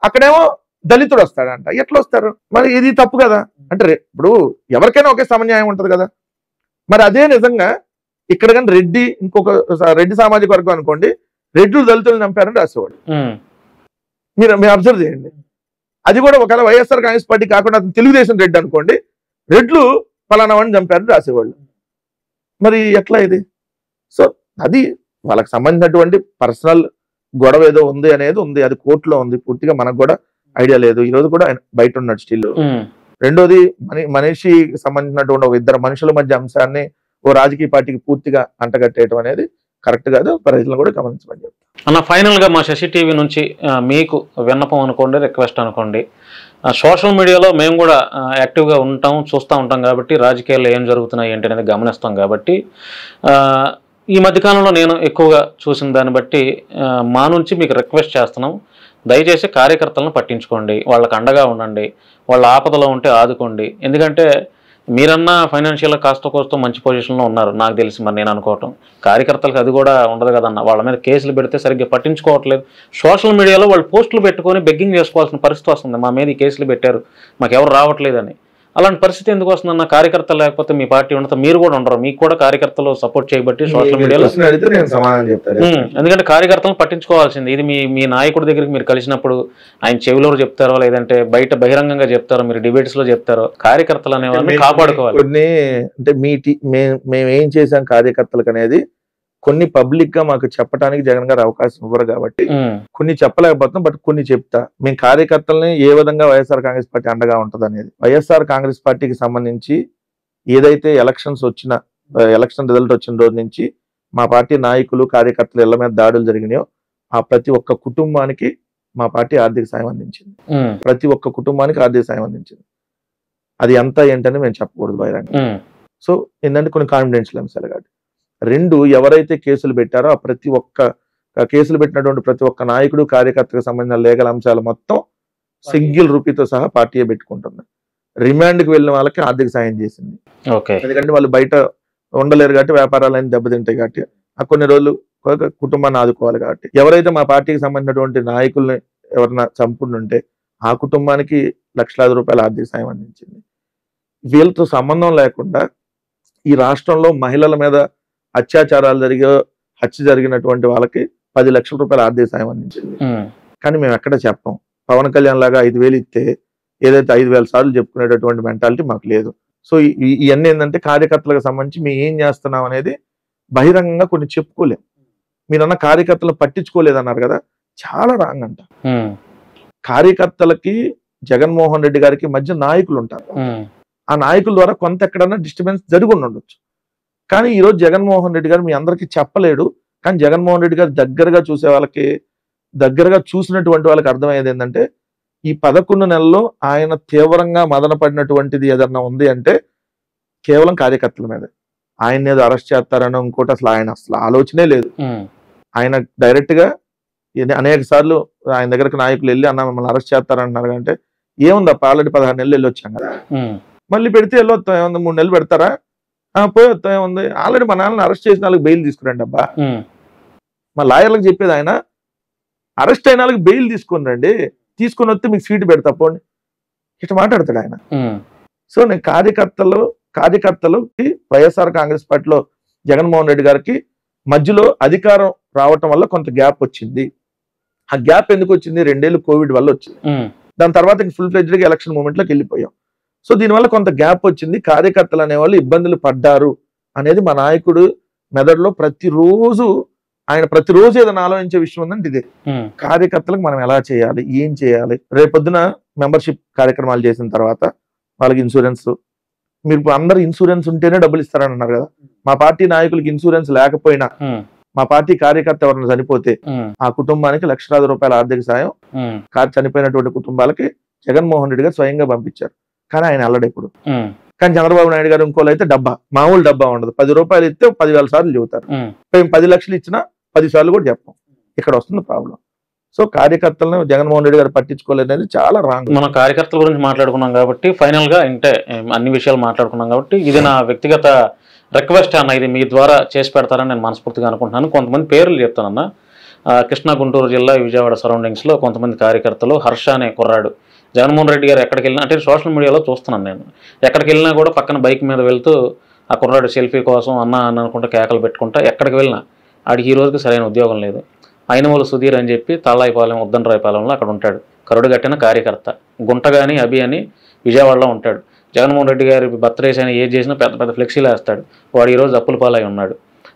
అక్కడేమో దళితుడు వస్తాడంట. ఎట్లా వస్తారు? మరి ఇది తప్పు కదా. అంటే ఇప్పుడు ఎవరికైనా ఒకే సమన్యాయం ఉంటది కదా. మరి అదే నిజంగా ఇక్కడ కానీ రెడ్డి ఇంకొక రెడ్డి సామాజిక వర్గం అనుకోండి, రెడ్లు దళితులు చంపారని రాసేవాడు. మీరు అబ్జర్వ్ చేయండి. అది కూడా ఒకవేళ వైఎస్ఆర్ కాంగ్రెస్ పార్టీ కాకుండా తెలుగుదేశం రెడ్డి అనుకోండి, రెడ్లు ఫలానా వాడిని చంపారని రాసేవాళ్ళు. మరి ఎట్లా ఇది? సో అది వాళ్ళకి సంబంధించినటువంటి పర్సనల్ గొడవ ఏదో ఉంది అనేది ఉంది, అది కోర్టులో ఉంది, పూర్తిగా మనకు కూడా ఐడియా లేదు. ఈ రోజు కూడా బయట ఉన్నాడు స్టిల్. రెండోది మనిషికి సంబంధించినటువంటి ఒక ఇద్దరు మనుషుల మధ్య అంశాన్ని ఓ రాజకీయ పార్టీకి పూర్తిగా అంటగట్టేయడం అనేది కరెక్ట్ కాదు, ప్రజలను కూడా గమనించమని చెప్తాను. అన్న ఫైనల్ గా మా శశి టీవీ నుంచి మీకు విన్నపం అనుకోండి, రిక్వెస్ట్ అనుకోండి. సోషల్ మీడియాలో మేము కూడా యాక్టివ్గా ఉంటాం, చూస్తూ ఉంటాం కాబట్టి రాజకీయాల్లో ఏం జరుగుతున్నాయి ఏంటి అనేది గమనిస్తాం కాబట్టి ఈ మధ్యకాలంలో నేను ఎక్కువగా చూసిన దాన్ని బట్టి మా నుంచి మీకు రిక్వెస్ట్ చేస్తున్నాం, దయచేసి కార్యకర్తలను పట్టించుకోండి, వాళ్ళకి అండగా ఉండండి, వాళ్ళ ఆపదలో ఉంటే ఆదుకోండి. ఎందుకంటే మీరన్నా ఫైనాన్షియల్గా కాస్త కోస్తో మంచి పొజిషన్లో ఉన్నారు నాకు తెలిసి, మరి నేను అనుకోవటం కార్యకర్తలకు అది కూడా ఉండదు కదన్న. వాళ్ళ మీద కేసులు పెడితే సరిగ్గా పట్టించుకోవట్లేదు. సోషల్ మీడియాలో వాళ్ళు పోస్టులు పెట్టుకొని బెగ్గింగ్ చేసుకోవాల్సిన పరిస్థితి వస్తుంది, మా మీద ఈ కేసులు పెట్టారు, మాకు ఎవరు రావట్లేదని. అలాంటి పరిస్థితి ఎందుకు వస్తుందన్న? కార్యకర్తలు లేకపోతే మీ పార్టీ ఉండదు, మీరు కూడా ఉండరు, మీకు కూడా కార్యకర్తలు సపోర్ట్ చేయబట్టి సోషల్ మీడియాలో. ఎందుకంటే కార్యకర్తలను పట్టించుకోవాల్సింది. ఇది మీ నాయకుడి దగ్గరికి మీరు కలిసినప్పుడు ఆయన చెవిలో చెప్తారో లేదంటే బయట బహిరంగంగా చెప్తారో, మీరు డిబేట్స్ లో చెప్తారో, కార్యకర్తలు అనేవాళ్ళని కాపాడుకోవాలి. కొన్ని అంటే మేము ఏం చేసాం కార్యకర్తలకు అనేది కొన్ని పబ్లిక్ గా మాకు చెప్పడానికి జగన్ గారు అవకాశం ఇవ్వరు కాబట్టి కొన్ని చెప్పలేకపోతున్నాం. బట్ కొన్ని చెప్తా. మేము కార్యకర్తల్ని ఏ విధంగా వైఎస్ఆర్ కాంగ్రెస్ పార్టీ అండగా ఉంటది అనేది. వైఎస్ఆర్ కాంగ్రెస్ పార్టీకి సంబంధించి ఏదైతే ఎలక్షన్ రిజల్ట్ వచ్చిన రోజు నుంచి మా పార్టీ నాయకులు కార్యకర్తలు ఇళ్ల మీద దాడులు జరిగినాయో ఆ ప్రతి ఒక్క కుటుంబానికి మా పార్టీ ఆర్థిక సాయం అందించింది. ప్రతి ఒక్క కుటుంబానికి ఆర్థిక సాయం అందించింది. అది ఎంత ఏంటని మేము చెప్పకూడదు బహిరంగ. సో ఏంటంటే కొన్ని కాన్ఫిడెన్షియల్ అంశాలు కాబట్టి. రెండు, ఎవరైతే కేసులు పెట్టారో ఆ ప్రతి ఒక్క కేసులు పెట్టినటువంటి ప్రతి ఒక్క నాయకుడు కార్యకర్తకు సంబంధించిన లీగల్ అంశాలు మొత్తం సింగిల్ రూపీతో సహా పార్టీయే పెట్టుకుంటుంది. రిమాండ్కి వెళ్ళిన వాళ్ళకి ఆర్థిక సాయం చేసింది. ఎందుకంటే వాళ్ళు బయట ఉండలేరు కాబట్టి, వ్యాపారాలన్నీ దెబ్బతింటాయి కాబట్టి, ఆ కొన్ని రోజులు కుటుంబాన్ని ఆదుకోవాలి కాబట్టి. ఎవరైతే మా పార్టీకి సంబంధించినటువంటి నాయకుల్ని ఎవరన్నా చంపుంటే ఆ కుటుంబానికి లక్షలాది రూపాయల ఆర్థిక సాయం అందించింది. వీళ్ళతో సంబంధం లేకుండా ఈ రాష్ట్రంలో మహిళల మీద అత్యాచారాలు హత్య జరిగినటువంటి వాళ్ళకి 10 లక్షల రూపాయల ఆర్థిక సాయం అందించింది. కానీ మేము ఎక్కడ చెప్పం. పవన్ కళ్యాణ్ లాగా 5,000 ఇస్తే ఏదైతే 5,000 సార్లు చెప్పుకునేటటువంటి మెంటాలిటీ మాకు లేదు. సో ఇవన్నీ ఏంటంటే కార్యకర్తలకు సంబంధించి మేము ఏం చేస్తున్నాం అనేది బహిరంగంగా కొన్ని చెప్పుకోలేం. మీరన్న కార్యకర్తలు పట్టించుకోలేదన్నారు కదా, చాలా రాంగ్ అంట. కార్యకర్తలకి జగన్మోహన్ రెడ్డి గారికి మధ్య నాయకులు ఉంటారు. ఆ నాయకుల ద్వారా కొంత ఎక్కడన్నా డిస్టర్బెన్స్ జరిగి ఉండొచ్చు. కానీ ఈరోజు జగన్మోహన్ రెడ్డి గారు మీ అందరికీ చెప్పలేడు. కానీ జగన్మోహన్ రెడ్డి గారు దగ్గరగా చూసినటువంటి వాళ్ళకి అర్థమయ్యేది ఏంటంటే ఈ 11 నెలల్లో ఆయన తీవ్రంగా మదన పడినటువంటిది ఏదన్నా ఉంది అంటే కేవలం కార్యకర్తల మీద. ఆయన ఏదో అరెస్ట్ చేస్తారనో ఇంకోటి అసలు ఆయన ఆలోచనే లేదు. ఆయన డైరెక్ట్ గా అనేక సార్లు ఆయన దగ్గరకు నాయకులు వెళ్ళి అన్న మిమ్మల్ని అరెస్ట్ చేస్తారంటున్నారు అంటే ఏముందప్ప, ఆల్రెడీ 16 నెలలు వెళ్ళి వచ్చాం కదా, మళ్ళీ పెడితే వెళ్ళొస్తాం, ఏముంది 3 నెలలు పెడతారా, పోయి వస్తాం, ఏముంది, ఆల్రెడీ మా నాన్నని అరెస్ట్ చేసిన వాళ్ళకి బెయిల్ తీసుకురండి అబ్బా. మా లాయర్లకు చెప్పేది ఆయన అరెస్ట్ అయిన వాళ్ళకి బెయిల్ తీసుకుని రండి, తీసుకుని వస్తే మీకు సీటు పెడతా పోండి, ఇట్లా మాట్లాడతాడు ఆయన. సో నేను కార్యకర్తలకి వైఎస్ఆర్ కాంగ్రెస్ పార్టీలో జగన్మోహన్ రెడ్డి గారికి మధ్యలో అధికారం రావటం వల్ల కొంత గ్యాప్ వచ్చింది. ఆ గ్యాప్ ఎందుకు వచ్చింది? 2 ఏళ్ళు కోవిడ్ వల్ల వచ్చింది. దాని తర్వాత ఫుల్ ఫ్లెడ్జ్డ్గా ఎలక్షన్ మూమెంట్ లోకి వెళ్ళిపోయాం. సో దీనివల్ల కొంత గ్యాప్ వచ్చింది. కార్యకర్తలు అనేవాళ్ళు ఇబ్బందులు పడ్డారు అనేది మా నాయకుడు మెదడులో ప్రతిరోజు ఏదైనా ఆలోచించే విషయం ఉందంటే ఇదే. కార్యకర్తలకు మనం ఎలా చేయాలి, ఏం చేయాలి. రేపొద్దున మెంబర్షిప్ కార్యక్రమాలు చేసిన తర్వాత వాళ్ళకి ఇన్సూరెన్స్, మీరు అందరు ఇన్సూరెన్స్ ఉంటేనే డబ్బులు ఇస్తారని అన్నారు కదా. మా పార్టీ నాయకులకి ఇన్సూరెన్స్ లేకపోయినా మా పార్టీ కార్యకర్త ఎవరైనా చనిపోతే ఆ కుటుంబానికి లక్షలాది రూపాయల ఆర్థిక సాయం చనిపోయినటువంటి కుటుంబాలకి జగన్మోహన్ రెడ్డి గారు స్వయంగా పంపించారు. కానీ ఆయన అల్లడు ఇప్పుడు. కానీ చంద్రబాబు నాయుడు గారు ఇంకోళ్ళు అయితే డబ్బా, మామూలు డబ్బా ఉండదు. 10 రూపాయలు ఇస్తే 10,000 సార్లు చెబుతారు. మేము 10 లక్షలు ఇచ్చినా 10 సార్లు కూడా చెప్పాం. ఇక్కడ వస్తుంది ప్రాబ్లం. సో కార్యకర్తలను జగన్మోహన్ రెడ్డి గారు పట్టించుకోలేదు అనేది చాలా రాంగ్. మనం కార్యకర్తల గురించి మాట్లాడుకున్నాం కాబట్టి ఫైనల్ గా అంటే అన్ని విషయాలు మాట్లాడుకున్నాం కాబట్టి ఇది నా వ్యక్తిగత రిక్వెస్ట్ అన్న, ఇది మీ ద్వారా చేసి పెడతారని నేను మనస్ఫూర్తిగా అనుకుంటున్నాను. కొంతమంది పేర్లు చెప్తానన్నా. కృష్ణా గుంటూరు జిల్లా విజయవాడ సరౌండింగ్స్ లో కొంతమంది కార్యకర్తలు, హర్ష అనే కుర్రాడు, జగన్మోహన్ రెడ్డి గారు ఎక్కడికి వెళ్ళినా అంటే సోషల్ మీడియాలో చూస్తున్నాను నేను, ఎక్కడికి వెళ్ళినా కూడా పక్కన బైక్ మీద వెళ్తూ ఆ కుర్రాడు సెల్ఫీ కోసం అన్న అని అనుకుంటా కేకలు పెట్టుకుంటా ఎక్కడికి వెళ్ళినా, ఆడికి ఈ రోజుకి సరైన ఉద్యోగం లేదు. అయినవోలు సుధీర్ అని చెప్పి తాళ్ళాయిపాలెం ఉద్దండరాయపాలెంలో అక్కడ ఉంటాడు, కరుడు కట్టిన కార్యకర్త. గుంటగాని అభి అని విజయవాడలో ఉంటాడు. జగన్మోహన్ రెడ్డి గారి బర్త్డేస్ అయినా ఏది చేసినా పెద్ద పెద్ద ఫ్లెక్సీలు వేస్తాడు. వాడు ఈరోజు అప్పుల పాలై ఉన్నాడు.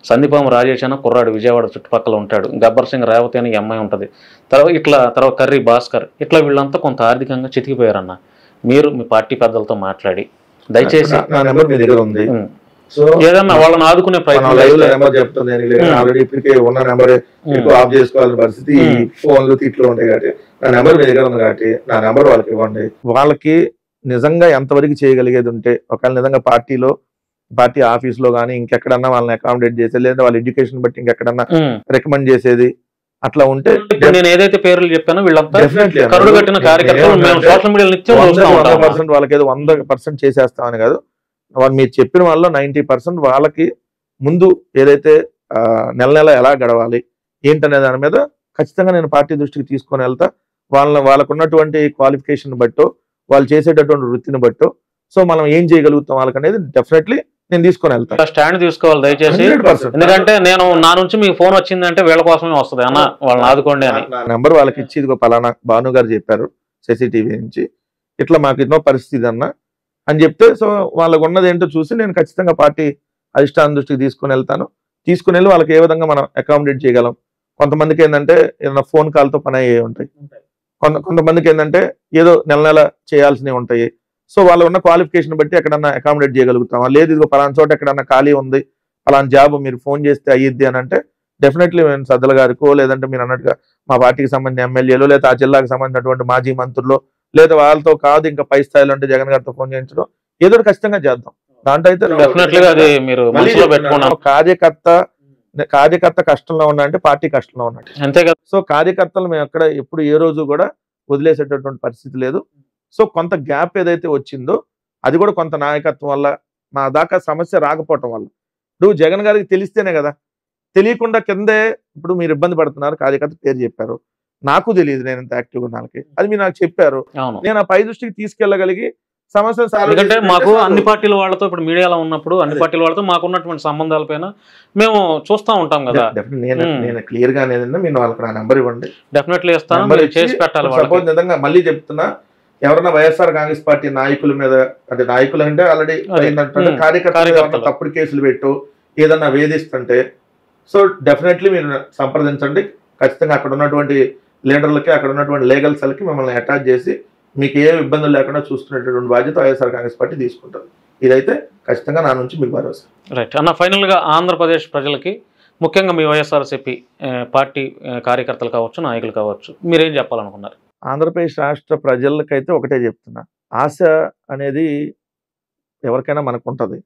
సందీపాము రాజేష్ అన్న కుర్రాడు విజయవాడ చుట్టుపక్కల ఉంటాడు. గబ్బర్ సింగ్ రేవతి అని అమ్మాయి ఉంటుంది. తర్వాత కర్రీ భాస్కర్, ఇట్లా వీళ్ళంతా కొంత ఆర్థికంగా చితికిపోయారన్న. మీరు మీ పార్టీ పెద్దలతో మాట్లాడి దయచేసి నా నెంబర్ మీ దగ్గర ఉంది, సో ఏదన్నా వాళ్ళని ఆదుకునే ప్రయత్నం నెంబర్ చెప్తుంది. ఆల్రెడీ ఇప్పటికే ఉన్న నెంబర్ ఆఫ్ చేసుకోవాల్సిన పరిస్థితి ఫోన్లు తిట్లు ఉంటాయి కాబట్టి నా నెంబర్ మీ దగ్గర ఉంది కాబట్టి నా నెంబర్ వాళ్ళకి ఇవ్వండి. వాళ్ళకి నిజంగా ఎంతవరకు చేయగలిగేది ఉంటే, ఒకవేళ నిజంగా పార్టీ ఆఫీస్ లో కానీ ఇంకెక్కడన్నా వాళ్ళని అకామిడేట్ చేసేది, లేదా వాళ్ళ ఎడ్యుకేషన్ బట్టి ఇంకెక్కడన్నా రికమెండ్ చేసేది అట్లా ఉంటే, నేను ఏదైతే పేర్లు చెప్పానో వీళ్ళంతా కరుడు కట్టిన కార్యకర్తలు మేము సోషల్ మీడియా నిత్యం 100% వాళ్ళకి ఏదో 100% చేసేస్తామని కాదు, వాళ్ళు మీరు చెప్పిన వాళ్ళలో 90% వాళ్ళకి ముందు ఏదైతే నెల నెల ఎలా గడవాలి ఏంటనే దాని మీద ఖచ్చితంగా నేను పార్టీ దృష్టికి తీసుకొని వెళ్తా. వాళ్ళకు ఉన్నటువంటి క్వాలిఫికేషన్ బట్టో, వాళ్ళు చేసేటటువంటి వృత్తిని బట్టో, సో మనం ఏం చేయగలుగుతాం వాళ్ళకి అనేది డెఫినెట్లీ నేను తీసుకొని వెళ్తాను. స్టాండ్ తీసుకోవాలి దయచేసి, ఎందుకంటే నేను నా నుంచి మీకు ఫోన్ వచ్చిందంటే వీళ్ళ కోసమే వస్తుంది అన్న, వాళ్ళని ఆదుకోండి అని. నా నెంబర్ వాళ్ళకి ఇచ్చి ఇదిగో పలానా భాను గారు చెప్పారు CCTV నుంచి, ఇట్లా మాకు ఎన్నో పరిస్థితి అన్న అని చెప్తే, సో వాళ్ళకు ఉన్నది ఏంటో చూసి నేను ఖచ్చితంగా పార్టీ అధిష్టానం దృష్టికి తీసుకుని వెళ్తాను. తీసుకుని వెళ్ళి వాళ్ళకి ఏ విధంగా మనం అకామిడేట్ చేయగలం. కొంతమందికి ఏంటంటే ఏదైనా ఫోన్ కాల్తో పని అయ్యే ఉంటాయి, కొంతమందికి ఏంటంటే ఏదో నెల నెల చేయాల్సినవి ఉంటాయి. సో వాళ్ళు ఉన్న క్వాలిఫికేషన్ బట్టి ఎక్కడన్నా అకామిడేట్ చేయగలుగుతామా, లేదు ఇదిగో పలానా చోట ఎక్కడన్నా ఖాళీ ఉంది, పలానా జాబ్ మీరు ఫోన్ చేస్తే అయ్యిద్ది అని అంటే డెఫినెట్లీ మేము సజ్జల గారికో, లేదంటే మీరు అన్నట్టుగా మా పార్టీకి సంబంధించిన ఎమ్మెల్యేలు, లేదా ఆ జిల్లాకు సంబంధించినటువంటి మాజీ మంత్రులు, లేదా వాళ్ళతో కాదు ఇంకా పై స్థాయిలో అంటే జగన్ గారితో ఫోన్ చేయించడం ఏదో ఖచ్చితంగా చేద్దాం. దాంట్లో అయితే కార్యకర్త కష్టంలో ఉన్నాయంటే పార్టీ కష్టంలో ఉన్నట్టు, అంతే కదా. సో కార్యకర్తలు మేము ఎక్కడ ఎప్పుడు ఏ రోజు కూడా వదిలేసేటటువంటి పరిస్థితి లేదు. సో కొంత గ్యాప్ ఏదైతే వచ్చిందో అది కూడా కొంత నాయకత్వం వల్ల, మా దాకా సమస్య రాకపోవటం వల్ల. ఇప్పుడు జగన్ గారికి తెలిస్తేనే కదా, తెలియకుండా కిందే ఇప్పుడు మీరు ఇబ్బంది పడుతున్నారు, కార్యకర్త పేరు చెప్పారు, నాకు తెలియదు నేను ఎంత యాక్టివ్గా ఉన్నానికి, అది మీరు నాకు చెప్పారు, నేను ఆ పై దృష్టికి తీసుకెళ్ళగలిగి సమస్య. ఎందుకంటే మాకు అన్ని పార్టీల వాళ్ళతో ఇప్పుడు మీడియాలో ఉన్నప్పుడు అన్ని పార్టీల వాళ్ళతో మాకున్నటువంటి సంబంధాలపైన మేము చూస్తూ ఉంటాం కదా. నేను క్లియర్ గా మీరు వాళ్ళకి నా నెంబర్ ఇవ్వండి, డెఫినెట్లీ ఇస్తాను, చేసి పెట్టాలి. సపోజ్ నిజంగా మళ్ళీ చెప్తున్నా, ఎవరన్నా వైఎస్ఆర్ కాంగ్రెస్ పార్టీ నాయకుల మీద, అంటే నాయకులు అంటే ఆల్రెడీ కార్యకర్తలు తప్పుడు కేసులు పెట్టు ఏదన్నా వేధిస్తుంటే, సో డెఫినెట్లీ మీరు సంప్రదించండి. ఖచ్చితంగా అక్కడ ఉన్నటువంటి లీడర్లకి, అక్కడ ఉన్నటువంటి లీగల్ సెల్కి మిమ్మల్ని అటాచ్ చేసి మీకు ఏ ఇబ్బందులు లేకుండా చూసుకునేటటువంటి బాధ్యత వైఎస్ఆర్ కాంగ్రెస్ పార్టీ తీసుకుంటారు. ఇదైతే ఖచ్చితంగా నా నుంచి మీకు భరోసా. రైట్ అన్న, ఫైనల్గా ఆంధ్రప్రదేశ్ ప్రజలకి, ముఖ్యంగా మీ వైఎస్ఆర్సీపీ పార్టీ కార్యకర్తలు కావచ్చు, నాయకులు కావచ్చు, మీరేం చెప్పాలనుకున్నారు? ఆంధ్రప్రదేశ్ రాష్ట్ర ప్రజలకైతే ఒకటే చెప్తున్నా, ఆశ అనేది ఎవరికైనా మనకు ఉంటుంది.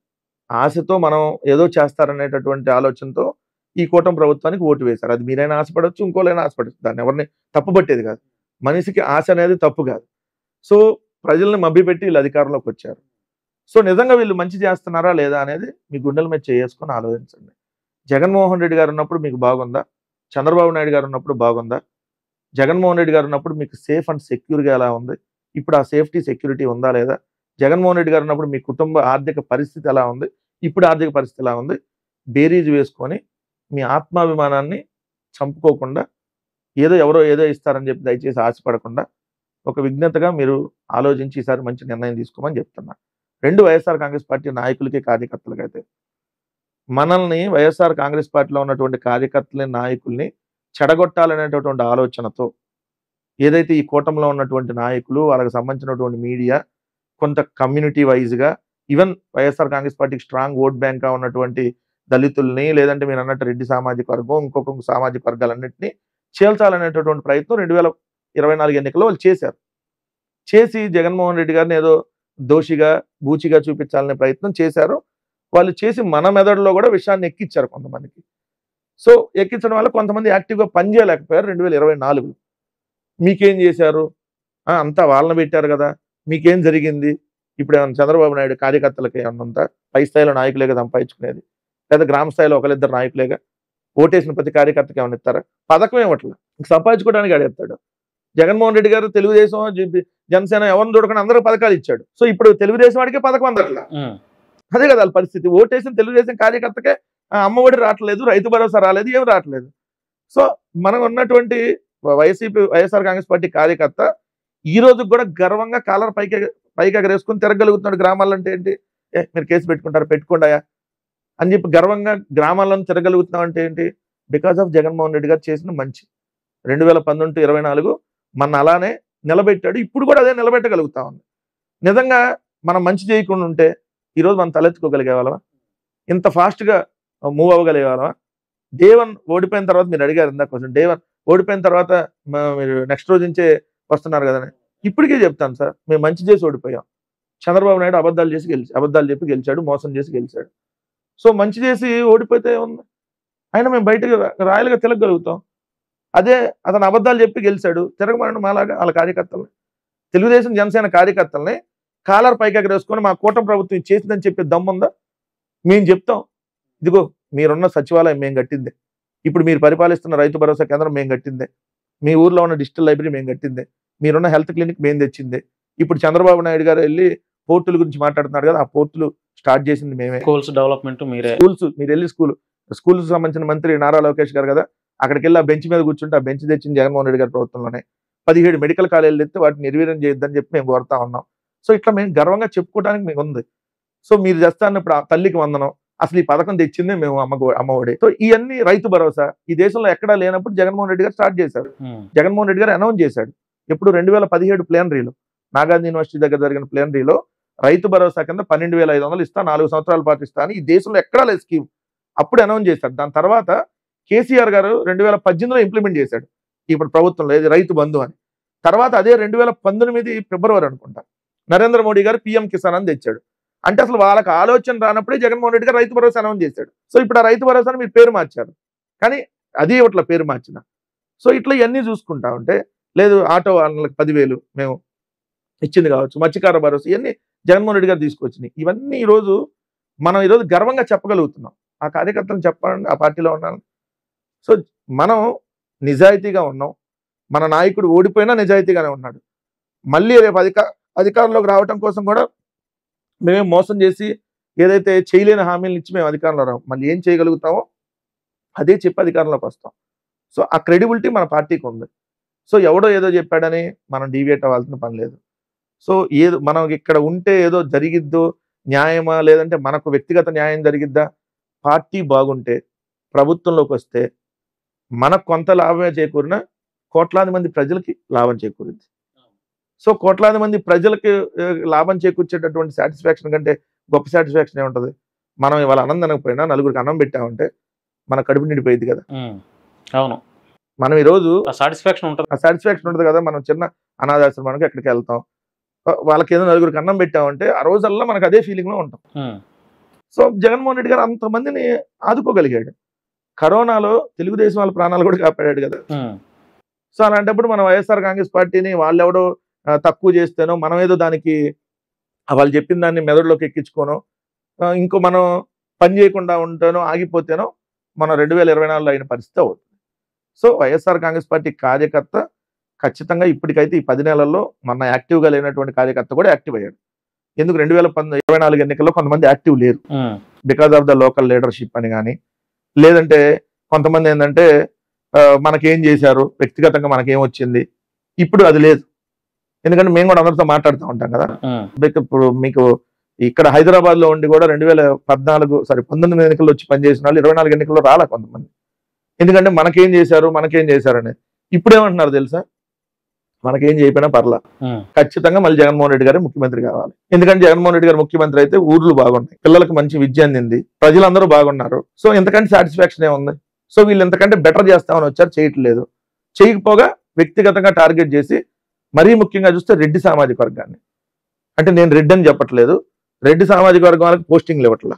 ఆశతో మనం ఏదో చేస్తారనేటటువంటి ఆలోచనతో ఈ కూటమి ప్రభుత్వానికి ఓటు వేశారు. అది మీరైనా ఆశపడవచ్చు, ఇంకోలైనా ఆశపడచ్చు, దాన్ని ఎవరిని తప్పుపట్టేది కాదు. మనిషికి ఆశ అనేది తప్పు కాదు. సో ప్రజల్ని మభ్యపెట్టి వీళ్ళు అధికారంలోకి వచ్చారు. సో నిజంగా వీళ్ళు మంచి చేస్తున్నారా లేదా అనేది మీ గుండెల మీద చేసుకొని ఆలోచించండి. జగన్మోహన్ రెడ్డి గారు ఉన్నప్పుడు మీకు బాగుందా? చంద్రబాబు నాయుడు గారు ఉన్నప్పుడు బాగుందా? జగన్మోహన్ రెడ్డి గారు ఉన్నప్పుడు మీకు సేఫ్ అండ్ సెక్యూర్గా ఎలా ఉంది? ఇప్పుడు ఆ సేఫ్టీ సెక్యూరిటీ ఉందా లేదా? జగన్మోహన్ రెడ్డి గారు ఉన్నప్పుడు మీ కుటుంబ ఆర్థిక పరిస్థితి ఎలా ఉంది? ఇప్పుడు ఆర్థిక పరిస్థితి ఎలా ఉంది? బేరీజ్ వేసుకొని మీ ఆత్మాభిమానాన్ని చంపుకోకుండా, ఎవరో ఏదో ఇస్తారని చెప్పి దయచేసి ఆశపడకుండా ఒక విజ్ఞతగా మీరు ఆలోచించి ఈసారి మంచి నిర్ణయం తీసుకోమని చెప్తున్నా. రెండు వైఎస్ఆర్ కాంగ్రెస్ పార్టీ నాయకులకి, కార్యకర్తలకైతే మనల్ని వైఎస్ఆర్ కాంగ్రెస్ పార్టీలో ఉన్నటువంటి కార్యకర్తలని, నాయకుల్ని చెడగొట్టాలనేటటువంటి ఆలోచనతో ఏదైతే ఈ కూటమిలో ఉన్నటువంటి నాయకులు, వాళ్ళకి సంబంధించినటువంటి మీడియా, కొంత కమ్యూనిటీ వైజ్గా, ఈవెన్ వైఎస్ఆర్ కాంగ్రెస్ పార్టీకి స్ట్రాంగ్ ఓట్ బ్యాంక్గా ఉన్నటువంటి దళితుల్ని, లేదంటే మీరు అన్నట్టు రెడ్డి సామాజిక వర్గం, ఇంకొక సామాజిక వర్గాలన్నింటినీ చేల్చాలనేటటువంటి ప్రయత్నం 2024 ఎన్నికల్లో వాళ్ళు చేశారు. చేసి జగన్మోహన్ రెడ్డి గారిని ఏదో దోషిగా, బూచిగా చూపించాలనే ప్రయత్నం చేశారు. వాళ్ళు చేసి మన మెదడులో కూడా విషయాన్ని ఎక్కించారు కొంతమందికి. సో ఎక్కించడం వల్ల కొంతమంది యాక్టివ్గా పనిచేయలేకపోయారు 2024. మీకేం చేశారు, అంతా వాళ్ళని పెట్టారు కదా, మీకేం జరిగింది, ఇప్పుడు ఏమన్నా చంద్రబాబు నాయుడు కార్యకర్తలకి ఏమన్నంతా పై స్థాయిలో నాయకులేగా సంపాదించుకునేది, లేదా గ్రామ స్థాయిలో ఒకరిద్దరు నాయకులేగా, ఓటేసిన ప్రతి కార్యకర్తకి ఏమన్నా ఇస్తారా, పథకం ఏమట్లా సంపాదించుకోవడానికి అడుగుతాడు. జగన్మోహన్ రెడ్డి గారు తెలుగుదేశం జనసేన ఎవరిని చూడకుండా అందరూ పథకాలు ఇచ్చాడు. సో ఇప్పుడు తెలుగుదేశం వాడికే పథకం అందట్లా. అదే కదా వాళ్ళ పరిస్థితి. ఓటేసిన తెలుగుదేశం కార్యకర్తకే అమ్మఒడి రావట్లేదు, రైతు భరోసా రాలేదు, ఏం రావట్లేదు. సో మనం ఉన్నటువంటి వైఎస్ఆర్ కాంగ్రెస్ పార్టీ కార్యకర్త ఈ రోజు కూడా గర్వంగా కాలర్ పైకి ఎగరేసుకుని తిరగలుగుతున్నాడు. గ్రామాల్లో అంటే ఏంటి, మీరు కేసు పెట్టుకుంటారు, పెట్టుకోండాయా అని చెప్పి గర్వంగా గ్రామాల్లో తిరగలుగుతున్నాం అంటే ఏంటి, బికాస్ ఆఫ్ జగన్మోహన్ రెడ్డి గారు చేసిన మంచి. 2019-24 మన అలానే నిలబెట్టాడు, ఇప్పుడు కూడా అదే నిలబెట్టగలుగుతా ఉంది. నిజంగా మనం మంచి చేయకుండా ఉంటే ఈరోజు మనం తలెత్తుకోగలిగే వాళ్ళమా, ఇంత ఫాస్ట్గా మూవ్ అవ్వగలిగే వాళ్ళమా? డే 1 ఓడిపోయిన తర్వాత మీరు అడిగారు ఇందాక కొంచెం, డే 1 ఓడిపోయిన తర్వాత మీరు నెక్స్ట్ రోజు నుంచే వస్తున్నారు కదా. ఇప్పటికే చెప్తాను సార్, మేము మంచి చేసి ఓడిపోయాం. చంద్రబాబు నాయుడు అబద్ధాలు చెప్పి గెలిచాడు, మోసం చేసి గెలిచాడు. సో మంచి చేసి ఓడిపోతే ఉంది, అయినా మేము బయటకు రాయలుగా తిరగలుగుతాం. అదే అతను అబద్ధాలు చెప్పి గెలిచాడు, తిరగమనండి మాలాగా వాళ్ళ కార్యకర్తల్ని, తెలుగుదేశం జనసేన కార్యకర్తల్ని కాలర్ పైకి ఎగరేసుకొని మా కూటమి ప్రభుత్వం చేసిందని చెప్పే దమ్ముందా? మేము చెప్తాం, ఇదిగో మీరున్న సచివాలయం మేము కట్టిందే, ఇప్పుడు మీరు పరిపాలిస్తున్న రైతు భరోసా కేంద్రం మేము కట్టిందే, మీ ఊర్లో ఉన్న డిజిటల్ లైబ్రరీ మేము కట్టిందే, మీరున్న హెల్త్ క్లినిక్ మేము తెచ్చిందే. ఇప్పుడు చంద్రబాబు నాయుడు గారు వెళ్ళి పోర్టుల గురించి మాట్లాడుతున్నారు కదా, ఆ పోర్టులు స్టార్ట్ చేసింది మేమే. స్కూల్స్ డెవలప్మెంట్ మీరే. స్కూల్స్ మీరు వెళ్ళి స్కూల్స్ సంబంధించిన మంత్రి నారా లోకేష్ గారు కదా, అక్కడికి వెళ్ళి ఆ బెంచ్ మీద కూర్చుంటే ఆ బెంచ్ తెచ్చింది జగన్మోహన్ రెడ్డి గారి ప్రభుత్వంలోనే. 17 మెడికల్ కాలేజీలు తెస్తే వాటిని నిర్వీర్యం చేయొద్దని చెప్పి మేము కోరుతా ఉన్నాం. సో ఇట్లా మేము గర్వంగా చెప్పుకోవడానికి మీకు ఉంది. సో మీరు చేస్తాను ఇప్పుడు ఆ తల్లికి వందనం, అసలు ఈ పథకం తెచ్చిందే మేము అమ్మఒడి. సో ఇవన్నీ రైతు భరోసా ఈ దేశంలో ఎక్కడా లేనప్పుడు జగన్మోహన్ రెడ్డి గారు స్టార్ట్ చేశారు. జగన్మోహన్ రెడ్డి గారు అనౌన్స్ చేశాడు. ఎప్పుడు 2017 ప్లేనరీలో, నాగార్జున యూనివర్సిటీ దగ్గర జరిగిన ప్లేనరీలో రైతు భరోసా కింద 12,500 ఇస్తా, 4 సంవత్సరాల పాటు ఇస్తా అని ఈ దేశంలో ఎక్కడా లేదు స్కీమ్. అప్పుడు అనౌన్స్ చేశారు. దాని తర్వాత కేసీఆర్ గారు 2018లో ఇంప్లిమెంట్ చేశాడు ఇప్పుడు ప్రభుత్వంలో, ఇది రైతు బంధు అని. తర్వాత అదే 2019 ఫిబ్రవరి అనుకుంటా నరేంద్ర మోడీ గారు PM కిసాన్ అని తెచ్చాడు. అంటే అసలు వాళ్ళకి ఆలోచన రానప్పుడే జగన్మోహన్ రెడ్డి గారు రైతు భరోసా అనౌన్స్ చేశాడు. సో ఇప్పుడు ఆ రైతు భరోసాని మీరు పేరు మార్చారు, కానీ అది ఇట్లా పేరు మార్చిన. సో ఇట్లా ఇవన్నీ చూసుకుంటా ఉంటే, లేదు ఆటో వాళ్ళకి 10,000 మేము ఇచ్చింది కావచ్చు, మత్స్యకార భరోసా, ఇవన్నీ జగన్మోహన్ రెడ్డి గారు తీసుకొచ్చినాయి. ఇవన్నీ మనం ఈరోజు గర్వంగా చెప్పగలుగుతున్నాం. ఆ కార్యకర్తలు చెప్పాలండి, ఆ పార్టీలో ఉన్నాను. సో మనం నిజాయితీగా ఉన్నాం. మన నాయకుడు ఓడిపోయినా నిజాయితీగానే ఉన్నాడు. మళ్ళీ రేపు అధికారంలోకి రావటం కోసం కూడా మేమే మోసం చేసి ఏదైతే చేయలేని హామీలను ఇచ్చి మేము అధికారంలో రావు, మళ్ళీ ఏం చేయగలుగుతామో అదే చెప్పి అధికారంలోకి వస్తాం. సో ఆ క్రెడిబిలిటీ మన పార్టీకి ఉంది. సో ఎవడో ఏదో చెప్పాడని మనం డీవియేట్ అవ్వాల్సిన పని లేదు. సో మనం ఇక్కడ ఉంటే ఏదో జరిగిద్దో న్యాయమా, లేదంటే మనకు వ్యక్తిగత న్యాయం జరిగిద్దా, పార్టీ బాగుంటే ప్రభుత్వంలోకి వస్తే మనకు కొంత లాభమే చేకూరినా కోట్లాది మంది ప్రజలకి లాభం చేకూరింది. సో కోట్లాది మంది ప్రజలకి లాభం చేకూర్చేటటువంటి సాటిస్ఫాక్షన్ కంటే గొప్ప సాటిస్ఫాక్షన్ ఏముంటుంది? మనం ఇవాళ అన్నం తినకపోయినా నలుగురికి అన్నం పెట్టామంటే మన కడుపు నిండిపోయింది కదా. అవును, మనం ఈరోజు సాటిస్ఫాక్షన్ ఉంటుంది కదా. మనం చిన్న అనాథాశ్రమానికి ఎక్కడికి వెళ్తాం, వాళ్ళకి ఏదో నలుగురికి అన్నం పెట్టామంటే ఆ రోజల్లా మనకు అదే ఫీలింగ్ లో ఉంటాం. సో జగన్మోహన్ రెడ్డి గారు అంతమందిని ఆదుకోగలిగాడు. కరోనాలో తెలుగుదేశం వాళ్ళ ప్రాణాలు కూడా కాపాడాడు కదా. సో అలాంటప్పుడు మన వైఎస్ఆర్ కాంగ్రెస్ పార్టీని వాళ్ళెవడో తక్కువ చేస్తేనో, మనం ఏదో దానికి వాళ్ళు చెప్పిన దాన్ని మెదడులోకి ఎక్కించుకోనో, ఇంకో మనం పని చేయకుండా ఉంటానో ఆగిపోతేనో మనం 2024లో అయిన పరిస్థితి అవుతుంది. సో వైఎస్ఆర్ కాంగ్రెస్ పార్టీ కార్యకర్త ఖచ్చితంగా ఇప్పటికైతే ఈ 10 నెలల్లో మన యాక్టివ్గా లేనటువంటి కార్యకర్త కూడా యాక్టివ్ అయ్యాడు. ఎందుకు 2024 ఎన్నికల్లో కొంతమంది యాక్టివ్ లేరు, because of the local leadership అని కానీ, లేదంటే కొంతమంది ఏంటంటే మనకేం చేశారు, వ్యక్తిగతంగా మనకేం వచ్చింది, ఇప్పుడు అది లేదు. ఎందుకంటే మేము కూడా అందరితో మాట్లాడుతూ ఉంటాం కదా. ఇప్పుడు మీకు ఇక్కడ హైదరాబాద్ లో ఉండి కూడా 19 ఎన్నికల్లో వచ్చి పనిచేసిన వాళ్ళు 24 ఎన్నికల్లో రాలా కొంతమంది. ఎందుకంటే మనకేం చేశారు అనేది. ఇప్పుడు ఏమంటున్నారు తెలుసా, మనకేం చేయకపోయినా పర్లా, ఖచ్చితంగా మళ్ళీ జగన్మోహన్ రెడ్డి గారు ముఖ్యమంత్రి కావాలి. ఎందుకంటే జగన్మోహన్ రెడ్డి గారు ముఖ్యమంత్రి అయితే ఊర్లు బాగున్నాయి, పిల్లలకు మంచి విద్య అందింది, ప్రజలందరూ బాగున్నారు. సో ఎంతకంటే సాటిస్ఫాక్షన్ ఏముంది? సో వీళ్ళు ఎంతకంటే బెటర్ చేస్తామని వచ్చారు, చేయట్లేదు. చేయకపోగా వ్యక్తిగతంగా టార్గెట్ చేసి, మరీ ముఖ్యంగా చూస్తే రెడ్డి సామాజిక వర్గాన్ని, అంటే నేను రెడ్డి అని చెప్పట్లేదు, రెడ్డి సామాజిక వర్గం వాళ్ళకి పోస్టింగ్లు ఇవ్వట్లా.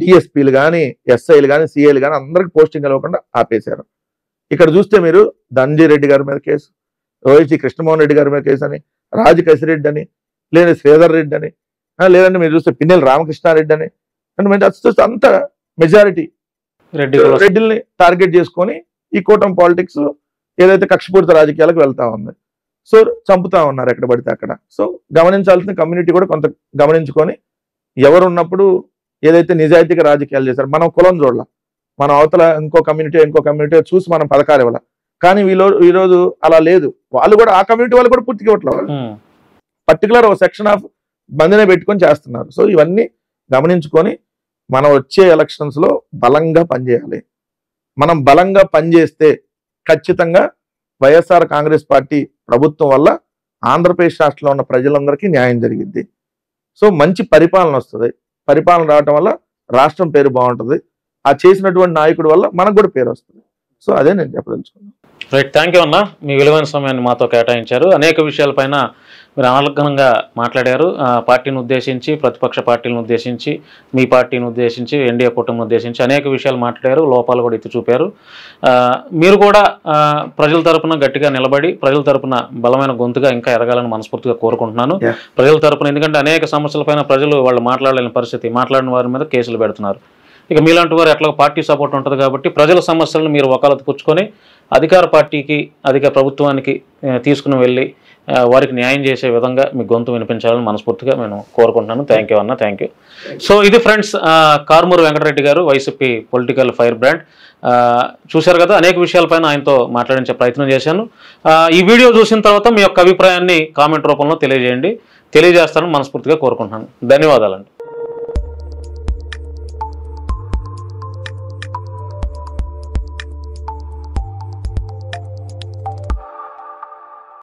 డిఎస్పీలు కానీ, ఎస్ఐలు కానీ, సిఐలు కానీ అందరికి పోస్టింగ్ ఇవ్వకుండా ఆపేశారు. ఇక్కడ చూస్తే మీరు ధనంజయ రెడ్డి గారి మీద కేసు, ఓవైసీ కృష్ణమోహన్ రెడ్డి గారి మీద కేసు అని, రాజకేశిరెడ్డి అని, లేదా శ్రీధర్ రెడ్డి అని, లేదంటే మీరు చూస్తే పిన్నెల రామకృష్ణారెడ్డి అని, అంటే మీరు అంత మెజారిటీ రెడ్డిల్ని టార్గెట్ చేసుకొని ఈ కూటమి పాలిటిక్స్ ఏదైతే కక్షపూరిత రాజకీయాలకు వెళ్తా ఉంది. సో చంపుతా ఉన్నారు ఎక్కడ పడితే అక్కడ. సో గమనించాల్సిన కమ్యూనిటీ కూడా కొంత గమనించుకొని ఎవరు ఉన్నప్పుడు ఏదైతే నిజాయితీగా రాజకీయాలు చేశారు, మనం కులం చూడాల, మన అవతల ఇంకో కమ్యూనిటీ చూసి మనం పథకాలు ఇవ్వాలి. కానీ ఈరోజు అలా లేదు. వాళ్ళు కూడా ఆ కమ్యూనిటీ వాళ్ళు కూడా పూర్తిగా ఇవ్వట్లేదు, పర్టికులర్ ఒక సెక్షన్ ఆఫ్ మందినే పెట్టుకొని చేస్తున్నారు. సో ఇవన్నీ గమనించుకొని మనం వచ్చే ఎలక్షన్స్ లో బలంగా పనిచేయాలి. మనం బలంగా పనిచేస్తే ఖచ్చితంగా వైఎస్ఆర్ కాంగ్రెస్ పార్టీ ప్రభుత్వం వల్ల ఆంధ్రప్రదేశ్ రాష్ట్రంలో ఉన్న ప్రజలందరికీ న్యాయం జరిగిద్ది. సో మంచి పరిపాలన వస్తుంది. పరిపాలన రావటం వల్ల రాష్ట్రం పేరు బాగుంటుంది. ఆ చేసినటువంటి నాయకుడి వల్ల మనకు కూడా పేరు వస్తుంది. సో అదే నేను చెప్పదలుచుకున్నాను. రైట్, థ్యాంక్ యూ అన్న. మీ విలువైన సమయాన్ని మాతో కేటాయించారు. అనేక విషయాలపైన మీరు అనర్గళంగా మాట్లాడారు. పార్టీని ఉద్దేశించి, ప్రతిపక్ష పార్టీలను ఉద్దేశించి, మీ పార్టీని ఉద్దేశించి, ఎన్డీఏ కూటమిని ఉద్దేశించి అనేక విషయాలు మాట్లాడారు. లోపాలు కూడా ఎత్తి చూపారు. మీరు కూడా ప్రజల తరపున గట్టిగా నిలబడి ప్రజల తరపున బలమైన గొంతుగా ఇంకా ఎదగాలని మనస్ఫూర్తిగా కోరుకుంటున్నాను. ప్రజల తరపున, ఎందుకంటే అనేక సమస్యలపైన ప్రజలు వాళ్ళు మాట్లాడలేని పరిస్థితి, మాట్లాడిన వారి మీద కేసులు పెడుతున్నారు. ఇక మీలాంటి వారు ఎట్లా పార్టీ సపోర్ట్ ఉంటుంది కాబట్టి ప్రజల సమస్యలను మీరు వకాలతు పుచ్చుకొని అధికార పార్టీకి, అధికార ప్రభుత్వానికి తీసుకుని వెళ్ళి వారికి న్యాయం చేసే విధంగా మీ గొంతు వినిపించాలని మనస్ఫూర్తిగా నేను కోరుకుంటున్నాను. థ్యాంక్ యూ అన్న, థ్యాంక్ యూ. సో ఇది ఫ్రెండ్స్, కారుమూరి వెంకటరెడ్డి గారు, వైసీపీ పొలిటికల్ ఫైర్ బ్రాండ్. చూశారు కదా, అనేక విషయాలపైన ఆయనతో మాట్లాడించే ప్రయత్నం చేశాను. ఈ వీడియో చూసిన తర్వాత మీ యొక్క అభిప్రాయాన్ని కామెంట్ రూపంలో తెలియజేయండి. తెలియజేస్తానని మనస్ఫూర్తిగా కోరుకుంటున్నాను. ధన్యవాదాలండి.